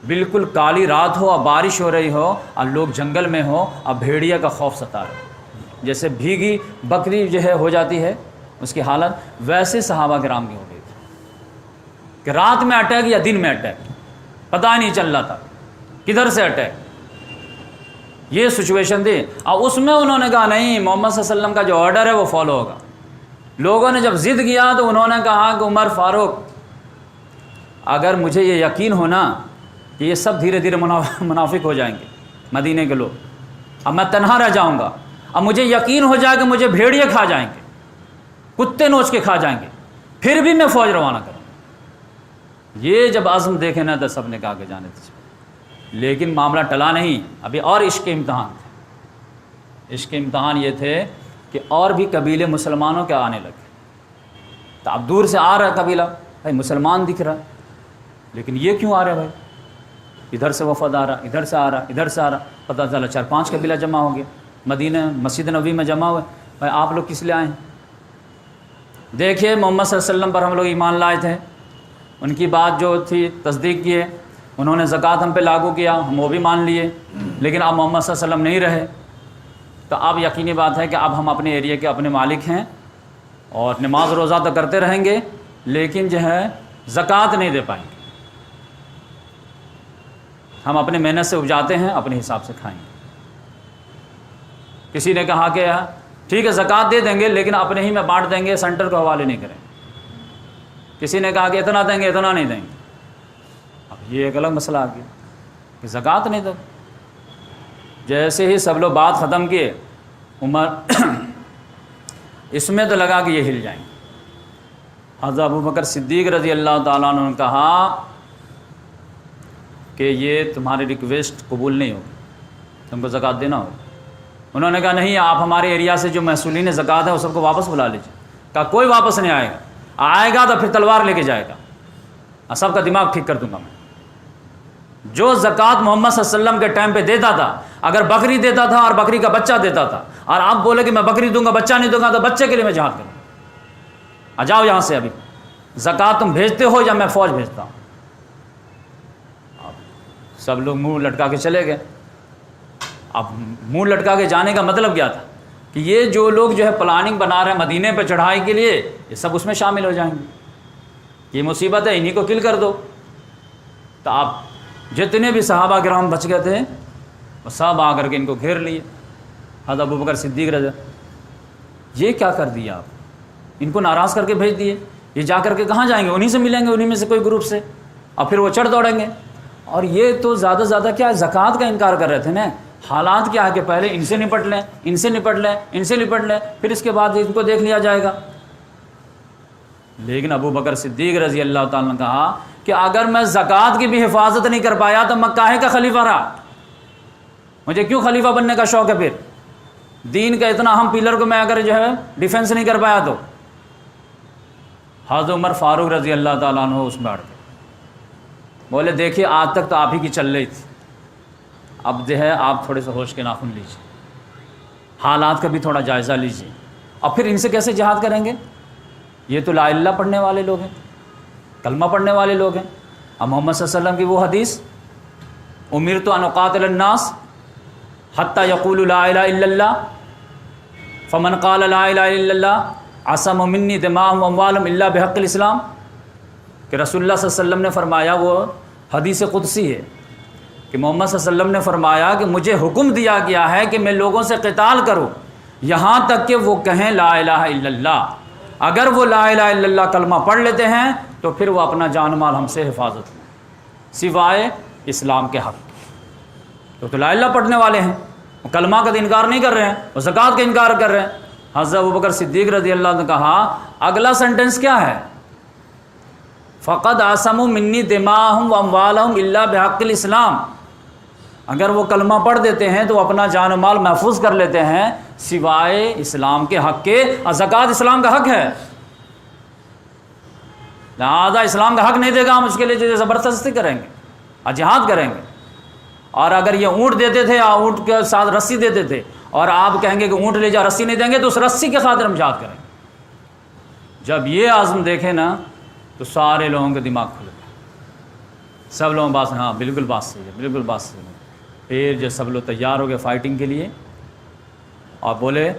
بالکل کالی رات ہو اور بارش ہو رہی ہو اور لوگ جنگل میں ہو اور بھیڑیا کا خوف ستا رہا ہے، جیسے بھیگی بکری جو ہے ہو جاتی ہے اس کی حالت، ویسے صحابہ کرام کی ہو گئی تھی کہ رات میں اٹیک یا دن میں اٹیک، پتہ ہی نہیں چل رہا تھا کدھر سے اٹیک۔ یہ سچویشن تھی، اور اس میں انہوں نے کہا نہیں، محمد صلی اللہ علیہ وسلم کا جو آرڈر ہے وہ فالو ہوگا۔ لوگوں نے جب ضد کیا تو انہوں نے کہا کہ عمر فاروق، اگر مجھے یہ یقین ہونا کہ یہ سب دھیرے دھیرے منافق ہو جائیں گے مدینے کے لوگ، اب میں تنہا رہ جاؤں گا، اب مجھے یقین ہو جائے کہ مجھے بھیڑیے کھا جائیں گے، کتے نوچ کے کھا جائیں گے، پھر بھی میں فوج روانہ کروں۔ یہ جب عزم دیکھے نا تو سب نے کہا کہ جانے دیجیے، لیکن معاملہ ٹلا نہیں، ابھی اور عشق کے امتحان تھے۔ عشق کے امتحان یہ تھے کہ اور بھی قبیلے مسلمانوں کے آنے لگے۔ تو اب دور سے آ رہا ہے قبیلہ، بھائی مسلمان دکھ رہا ہے، لیکن یہ کیوں آ رہے بھائی؟ ادھر سے وفد آ رہا، ادھر سے آ رہا، ادھر سے آ رہا، پتہ چلا 4-5 قبیلہ جمع ہو گیا مدینہ مسجد نبوی میں جمع ہوئے۔ بھائی آپ لوگ کس لیے آئے ہیں؟ دیکھیے محمد صلی اللہ علیہ وسلم پر ہم لوگ ایمان لائے تھے، ان کی بات جو تھی تصدیق کیے، انہوں نے زکوٰۃ ہم پہ لاگو کیا، ہم وہ بھی مان لیے، لیکن اب محمد صلی اللہ علیہ وسلم نہیں رہے، تو اب یقینی بات ہے کہ اب ہم اپنے ایریا کے اپنے مالک ہیں اور نماز روزہ تو کرتے رہیں گے، لیکن جو ہے زکوٰۃ نہیں دے پائیں گے، ہم اپنے محنت سے اپجاتے ہیں، اپنے حساب سے کھائیں گے۔ کسی نے کہا کہ ٹھیک ہے زکوٰۃ دے دیں گے لیکن اپنے ہی میں بانٹ دیں گے، سینٹر کو حوالے نہیں کریں گے۔ کسی نے کہا کہ اتنا دیں گے، اتنا نہیں دیں گے۔ اب یہ ایک الگ مسئلہ آ گیا کہ زکوٰۃ نہیں دو۔ جیسے ہی سب لوگ بات ختم کیے، عمر اس میں تو لگا کہ یہ ہل جائیں گے۔ حضرت ابوبکر صدیق رضی اللہ تعالیٰ عنہ نے کہا کہ یہ تمہاری ریکویسٹ قبول نہیں ہوگی، تم کو زکوٰۃ دینا ہوگا۔ انہوں نے کہا نہیں، آپ ہمارے ایریا سے جو محصولین زکوٰۃ ہے وہ سب کو واپس بلا لیجیے۔ کہا کوئی واپس نہیں آئے گا، آئے گا تو پھر تلوار لے کے جائے گا، اور سب کا دماغ ٹھیک کر دوں گا میں۔ جو زکوٰۃ محمد صلی اللہ علیہ وسلم کے ٹائم پہ دیتا تھا، اگر بکری دیتا تھا اور بکری کا بچہ دیتا تھا، اور آپ بولے کہ میں بکری دوں گا بچہ نہیں دوں گا، تو بچے کے لیے میں جہاد کروں گا، آ جاؤ یہاں سے، ابھی زکوٰۃ تم بھیجتے ہو یا میں فوج بھیجتا ہوں؟ سب لوگ منہ لٹکا کے چلے گئے۔ اب منہ لٹکا کے جانے کا مطلب کیا تھا کہ یہ جو لوگ جو ہے پلاننگ بنا رہے ہیں مدینے پہ چڑھائی کے لیے، یہ سب اس میں شامل ہو جائیں گے، یہ مصیبت ہے، انہی کو کل کر دو۔ تو آپ جتنے بھی صحابہ کرام بچ گئے تھے وہ سب آ کر کے ان کو گھیر لیے۔ حضرت ابوبکر صدیق رضی، یہ کیا کر دیا آپ؟ ان کو ناراض کر کے بھیج دیے، یہ جا کر کے کہاں جائیں گے؟ انہی سے ملیں گے، انہی میں سے کوئی گروپ سے، اور پھر وہ چڑھ دوڑیں گے۔ اور یہ تو زیادہ سے زیادہ کیا زکوٰۃ کا انکار کر رہے تھے نا، حالات کیا ہے کہ پہلے ان سے نپٹ لیں، ان سے نپٹ لیں، ان سے نپٹ لیں، پھر اس کے بعد ان کو دیکھ لیا جائے گا۔ لیکن ابو بکر صدیق رضی اللہ تعالیٰ نے کہا کہ اگر میں زکوٰۃ کی بھی حفاظت نہیں کر پایا تو میں کاہے کا خلیفہ رہا؟ مجھے کیوں خلیفہ بننے کا شوق ہے؟ پھر دین کا اتنا اہم پیلر کو میں اگر جو ہے ڈیفنس نہیں کر پایا تو۔ حضرت عمر فاروق رضی اللہ تعالیٰ عنہ اس میں اڑ گئے، بولے دیکھیے آج تک تو آپ ہی کی چل رہی تھی، اب جو ہے آپ تھوڑے سے ہوش کے ناخن لیجیے، حالات کا بھی تھوڑا جائزہ لیجیے، اور پھر ان سے کیسے جہاد کریں گے؟ یہ تو لا الہ الا اللہ پڑھنے والے لوگ ہیں، کلمہ پڑھنے والے لوگ ہیں۔ اب محمد صلی اللہ علیہ وسلم کی وہ حدیث امرت ان اقاتل الناس حتی یقولوا لا الہ الا اللہ فمن قال لا الہ الا اللہ عصم منی دماءهم واموالهم الا بحق الاسلام، کہ رسول اللہ صلی اللہ علیہ وسلم نے فرمایا، وہ حدیث قدسی ہے کہ محمد صلی اللہ علیہ وسلم نے فرمایا کہ مجھے حکم دیا گیا ہے کہ میں لوگوں سے قتال کروں یہاں تک کہ وہ کہیں لا الہ الا اللہ۔ اگر وہ لا الہ الا اللہ کلمہ پڑھ لیتے ہیں تو پھر وہ اپنا جان مال ہم سے حفاظت لیں سوائے اسلام کے حق۔ تو لا الہ پڑھنے والے ہیں، وہ کلمہ کا انکار نہیں کر رہے ہیں، وہ زکوٰۃ کا انکار کر رہے ہیں۔ حضرت ابوبکر صدیق رضی اللہ عنہ نے کہا اگلا سنٹنس کیا ہے؟ فقد عصموا منی دماءهم واموالهم الا بحق الاسلام۔ اگر وہ کلمہ پڑھ دیتے ہیں تو اپنا جان و مال محفوظ کر لیتے ہیں سوائے اسلام کے حق کے، اور زکوٰۃ اسلام کا حق ہے، لہذا اسلام کا حق نہیں دے گا، ہم اس کے لیے زبردستی کریں گے اور جہاد کریں گے۔ اور اگر یہ اونٹ دیتے تھے اور اونٹ کے ساتھ رسی دیتے تھے اور آپ کہیں گے کہ اونٹ لے جا رسی نہیں دیں گے تو اس رسی کے خاطر ہم جہاد کریں گے۔ جب یہ عزم دیکھے نا تو سارے لوگوں کے دماغ کھل گئے، سب لوگوں بات ہاں بالکل بات صحیح ہے، بالکل بات صحیح ہے۔ پھر جو سب لوگ تیار ہو گئے فائٹنگ کے لیے اور بولے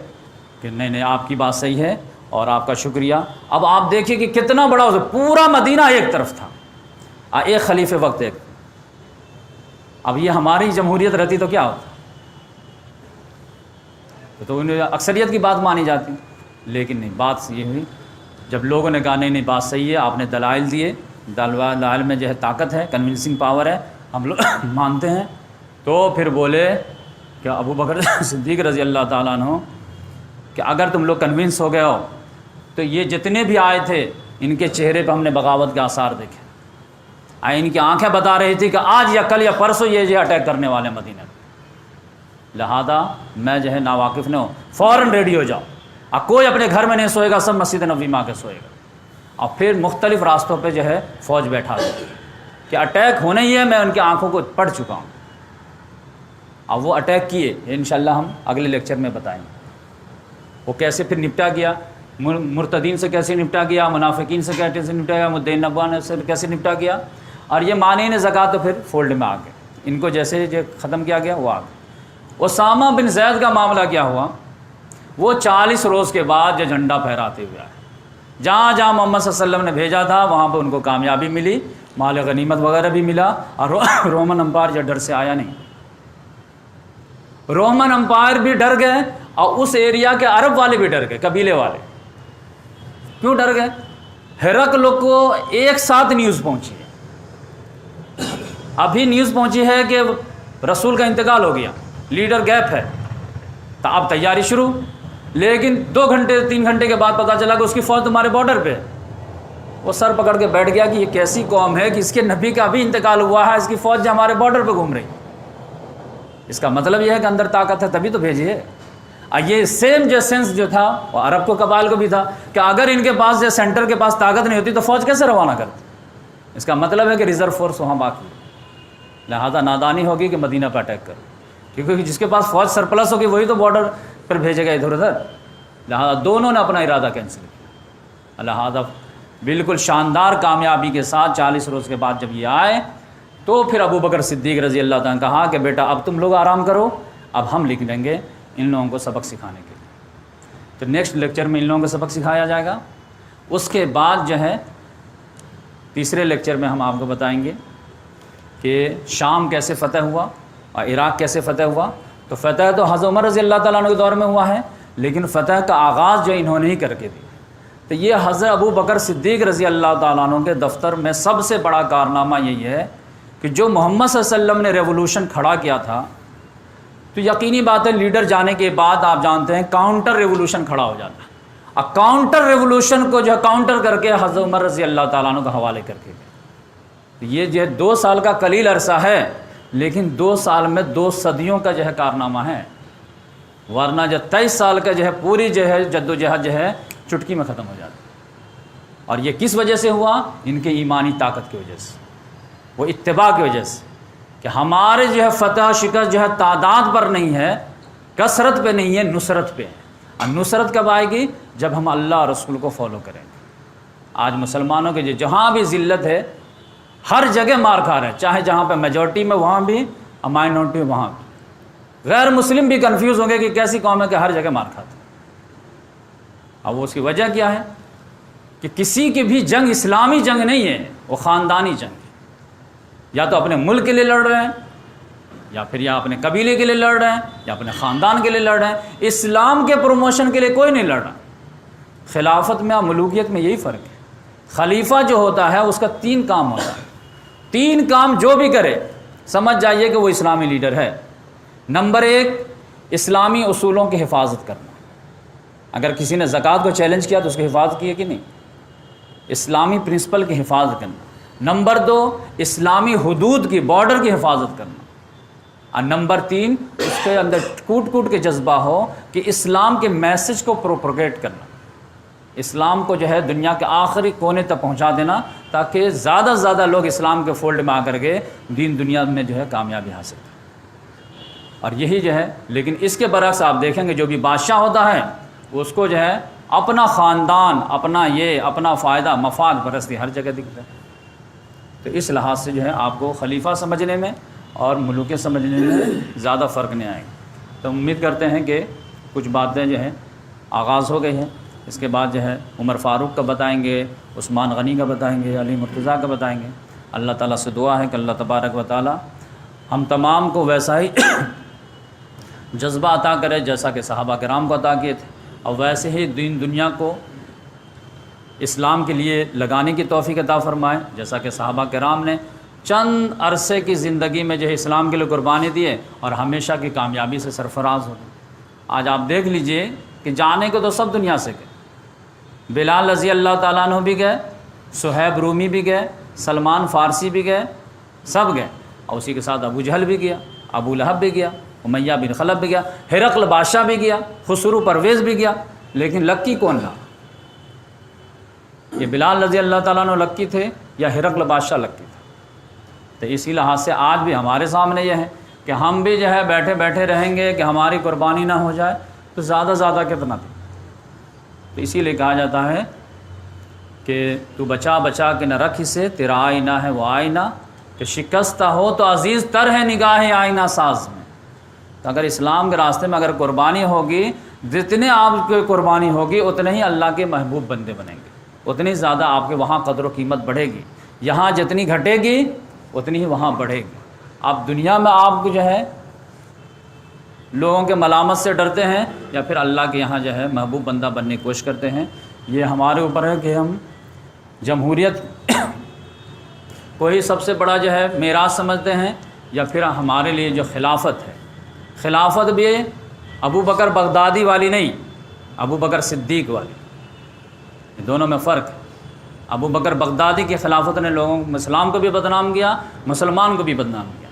کہ نہیں نہیں آپ کی بات صحیح ہے اور آپ کا شکریہ۔ اب آپ دیکھیے کہ کتنا بڑا ہو، پورا مدینہ ایک طرف تھا، ایک خلیفے وقت ایک۔ اب یہ ہماری جمہوریت رہتی تو کیا ہوتا؟ تو انہیں اکثریت کی بات مانی جاتی، لیکن نہیں، بات یہ ہوئی جب لوگوں نے کہا نہیں نہیں بات صحیح ہے، آپ نے دلائل دیے، دلائل میں جو ہے طاقت ہے، کنونسنگ پاور ہے، ہم لوگ مانتے ہیں، تو پھر بولے کہ ابو بکر صدیق رضی اللہ تعالیٰ عنہ کہ اگر تم لوگ کنونس ہو گئے ہو تو یہ جتنے بھی آئے تھے ان کے چہرے پہ ہم نے بغاوت کے آثار دیکھے، ان کی آنکھیں بتا رہی تھی کہ آج یا کل یا پرسوں یہ جو اٹیک کرنے والے مدینہ میں، لہذا میں جو ہے ناواقف نہ ہوں، فوراً ریڈی ہو جاؤ، اور کوئی اپنے گھر میں نہیں سوئے گا، سب مسجد نبوی میں آ کے سوئے گا۔ اور پھر مختلف راستوں پہ جو ہے فوج بیٹھا دے کہ اٹیک ہونے ہی ہے، میں ان کی آنکھوں کو پڑھ چکا ہوں۔ اب وہ اٹیک کیے، انشاءاللہ ہم اگلے لیکچر میں بتائیں گے وہ کیسے پھر نپٹا گیا، مرتدین سے کیسے نپٹا گیا، منافقین سے کیسے نپٹا گیا، مدعین نبوان سے کیسے نپٹا گیا، اور یہ مانعین زکوٰۃ تو پھر فولڈ میں آ گئے، ان کو جیسے جو ختم کیا گیا وہ آ گئے۔ اسامہ بن زید کا معاملہ کیا ہوا؟ وہ 40 روز کے بعد جو جھنڈا پھہراتے ہوئے آئے، جہاں جہاں محمد صلی اللہ علیہ وسلم نے بھیجا تھا وہاں پہ ان کو کامیابی ملی، مال غنیمت وغیرہ بھی ملا، اور رومن امپائر جو ڈر سے آیا نہیں، رومن امپائر بھی ڈر گئے اور اس ایریا کے عرب والے بھی ڈر گئے، قبیلے والے۔ کیوں ڈر گئے؟ ہرقل کو ایک ساتھ نیوز پہنچی ہے، ابھی نیوز پہنچی ہے کہ رسول کا انتقال ہو گیا، لیڈر گیپ ہے، تو اب تیاری شروع، لیکن 2 گھنٹے 3 گھنٹے کے بعد پتہ چلا کہ اس کی فوج تمہارے بارڈر پہ ہے۔ وہ سر پکڑ کے بیٹھ گیا کہ یہ کیسی قوم ہے کہ اس کے نبی کا ابھی انتقال ہوا ہے، اس کی فوج جو ہمارے بارڈر پہ گھوم رہی، اس کا مطلب یہ ہے کہ اندر طاقت ہے تبھی تو بھیجیے۔ اور یہ سیم جو سینس جو تھا وہ عرب کو قبائل کو بھی تھا کہ اگر ان کے پاس جو سینٹر کے پاس طاقت نہیں ہوتی تو فوج کیسے روانہ کرتی؟ اس کا مطلب ہے کہ ریزرو فورس وہاں باقی ہے، لہذا نادانی ہوگی کہ مدینہ پہ اٹیک کرو، کیونکہ جس کے پاس فوج سرپلس ہوگی وہی تو بارڈر پر بھیجے گا ادھر ادھر، لہذا دونوں نے اپنا ارادہ کینسل کیا۔ لہذا بالکل شاندار کامیابی کے ساتھ 40 روز کے بعد جب یہ آئے تو پھر ابو بکر صدیق رضی اللہ تعالیٰ نے کہا کہ بیٹا اب تم لوگ آرام کرو، اب ہم لکھ لیں گے ان لوگوں کو سبق سکھانے کے لیے۔ تو نیکسٹ لیکچر میں ان لوگوں کو سبق سکھایا جائے گا۔ اس کے بعد جو ہے تیسرے لیکچر میں ہم آپ کو بتائیں گے کہ شام کیسے فتح ہوا اور عراق کیسے فتح ہوا۔ تو فتح تو حضرت عمر رضی اللہ تعالیٰ عنہ کے دور میں ہوا ہے، لیکن فتح کا آغاز جو انہوں نے ہی کر کے دی۔ تو یہ حضرت ابو بکر صدیق رضی اللہ تعالیٰ عنہ کے دفتر میں سب سے بڑا کارنامہ یہی ہے کہ جو محمد صلی اللہ علیہ وسلم نے ریولوشن کھڑا کیا تھا تو یقینی بات ہے لیڈر جانے کے بعد آپ جانتے ہیں کاؤنٹر ریولوشن کھڑا ہو جاتا ہے. اب کاؤنٹر ریولوشن کو جو ہے کاؤنٹر کر کے حضرت عمر رضی اللہ تعالیٰ عنہ کا حوالے کر کے گئے. یہ جو ہے 2 سال کا قلیل عرصہ ہے، لیکن 2 سال میں 2 صدیوں کا جو ہے کارنامہ ہے، ورنہ جو 23 سال کا جو ہے پوری جو ہے جد و جہد جو ہے چٹکی میں ختم ہو جاتی. اور یہ کس وجہ سے ہوا؟ ان کے ایمانی طاقت کی وجہ سے، وہ اتباع کی وجہ سے، کہ ہمارے جو ہے فتح شکست جو ہے تعداد پر نہیں ہے، کثرت پہ نہیں ہے، نصرت پہ ہے. اور نصرت کب آئے گی؟ جب ہم اللہ اور رسول کو فالو کریں گے. آج مسلمانوں کے جہاں بھی ذلت ہے، ہر جگہ مار کھا رہے ہیں، چاہے جہاں پہ میجورٹی میں وہاں بھی اور مائنورٹی میں وہاں بھی. غیر مسلم بھی کنفیوز ہوں گے کہ کیسی قوم ہے کہ ہر جگہ مار کھاتے ہیں. اب وہ اس کی وجہ کیا ہے؟ کہ کسی کی بھی جنگ اسلامی جنگ نہیں ہے، وہ خاندانی جنگ ہے. یا تو اپنے ملک کے لیے لڑ رہے ہیں، یا پھر یا اپنے قبیلے کے لیے لڑ رہے ہیں، یا اپنے خاندان کے لیے لڑ رہے ہیں. اسلام کے پروموشن کے لیے کوئی نہیں لڑ رہا. خلافت میں اور ملوکیت میں یہی فرق ہے. خلیفہ جو ہوتا ہے اس کا 3 کام ہوتا ہے. 3 کام جو بھی کرے سمجھ جائیے کہ وہ اسلامی لیڈر ہے. نمبر 1، اسلامی اصولوں کی حفاظت کرنا. اگر کسی نے زکوٰۃ کو چیلنج کیا تو اس کی حفاظت کی ہے کہ نہیں؟ اسلامی پرنسپل کی حفاظت کرنا. نمبر 2، اسلامی حدود کی، بارڈر کی حفاظت کرنا. اور نمبر 3، اس کے اندر کوٹ کوٹ کے جذبہ ہو کہ اسلام کے میسج کو پروپیگیٹ کرنا، اسلام کو جو ہے دنیا کے آخری کونے تک پہنچا دینا، تاکہ زیادہ سے زیادہ لوگ اسلام کے فولڈ میں آ کر کے دین دنیا میں جو ہے کامیابی حاصل کریں. اور یہی جو ہے، لیکن اس کے برعکس آپ دیکھیں گے جو بھی بادشاہ ہوتا ہے اس کو جو ہے اپنا خاندان، اپنا فائدہ، مفاد پرستی ہر جگہ دکھتا ہے. تو اس لحاظ سے جو ہے آپ کو خلیفہ سمجھنے میں اور ملوکیں سمجھنے میں زیادہ فرق نہیں آئے گا. تو امید کرتے ہیں کہ کچھ باتیں جو ہے آغاز ہو گئی ہیں. اس کے بعد جو ہے عمر فاروق کا بتائیں گے، عثمان غنی کا بتائیں گے، علی مرتضیٰ کا بتائیں گے. اللہ تعالیٰ سے دعا ہے کہ اللہ تبارک و تعالیٰ ہم تمام کو ویسا ہی جذبہ عطا کرے جیسا کہ صحابہ کرام کو عطا کیے تھے، اور ویسے ہی دین دنیا کو اسلام کے لیے لگانے کی توفیق عطا فرمائے جیسا کہ صحابہ کرام نے چند عرصے کی زندگی میں جو ہے اسلام کے لیے قربانی دیے اور ہمیشہ کی کامیابی سے سرفراز ہو گئے. آج آپ دیکھ لیجئے کہ جانے کو تو سب دنیا سے گئے. بلال رضی اللہ تعالیٰ عنہ بھی گئے، صہیب رومی بھی گئے، سلمان فارسی بھی گئے، سب گئے. اور اسی کے ساتھ ابو جہل بھی گیا، ابو لہب بھی گیا، امیہ بن خلف بھی گیا، ہرقل بادشاہ بھی گیا، خسرو پرویز بھی گیا. لیکن لکی کون رہا؟ یہ بلال رضی اللہ تعالیٰ عنہ لکی تھے یا ہرقل بادشاہ لکی تھے؟ تو اسی لحاظ سے آج بھی ہمارے سامنے یہ ہے کہ ہم بھی جو ہے بیٹھے بیٹھے رہیں گے کہ ہماری قربانی نہ ہو جائے تو زیادہ زیادہ کتنا دیں. تو اسی لیے کہا جاتا ہے کہ تو بچا بچا کے نہ رکھ اسے، تیرا آئینہ ہے وہ آئینہ، کہ شکستہ ہو تو عزیز تر ہے نگاہ آئینہ ساز میں. تو اگر اسلام کے راستے میں اگر قربانی ہوگی، جتنے آپ کی قربانی ہوگی اتنے ہی اللہ کے محبوب بندے بنیں گے، اتنی زیادہ آپ کے وہاں قدر و قیمت بڑھے گی. یہاں جتنی گھٹے گی اتنی ہی وہاں بڑھے گی. آپ دنیا میں آپ کو جو ہے لوگوں کے ملامت سے ڈرتے ہیں یا پھر اللہ کے یہاں جو ہے محبوب بندہ بننے کی کوشش کرتے ہیں. یہ ہمارے اوپر ہے کہ ہم جمہوریت کو ہی سب سے بڑا جو ہے میراث سمجھتے ہیں، یا پھر ہمارے لیے جو خلافت ہے، خلافت بھی ابو بکر بغدادی والی نہیں، ابو بکر صدیق والی. یہ دونوں میں فرق ہے. ابو بکر بغدادی کی خلافت نے لوگوں کو، اسلام کو بھی بدنام کیا، مسلمان کو بھی بدنام کیا.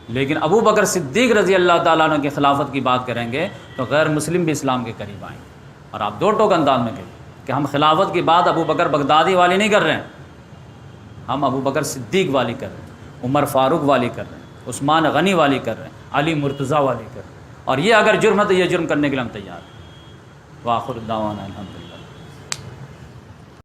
لیکن ابو بکر صدیق رضی اللہ تعالیٰ عنہ کی خلافت کی بات کریں گے تو غیر مسلم بھی اسلام کے قریب آئیں گے. اور آپ دو ٹوک انداز میں کہیں کہ ہم خلافت کی بات ابو بکر بغدادی والی نہیں کر رہے ہیں، ہم ابو بکر صدیق والی کر رہے ہیں، عمر فاروق والی کر رہے ہیں، عثمان غنی والی کر رہے ہیں، علی مرتضیٰ والی کر رہے ہیں. اور یہ اگر جرم ہے تو یہ جرم کرنے کے لیے ہم تیار ہیں. وآخر دعوانا الحمدللہ.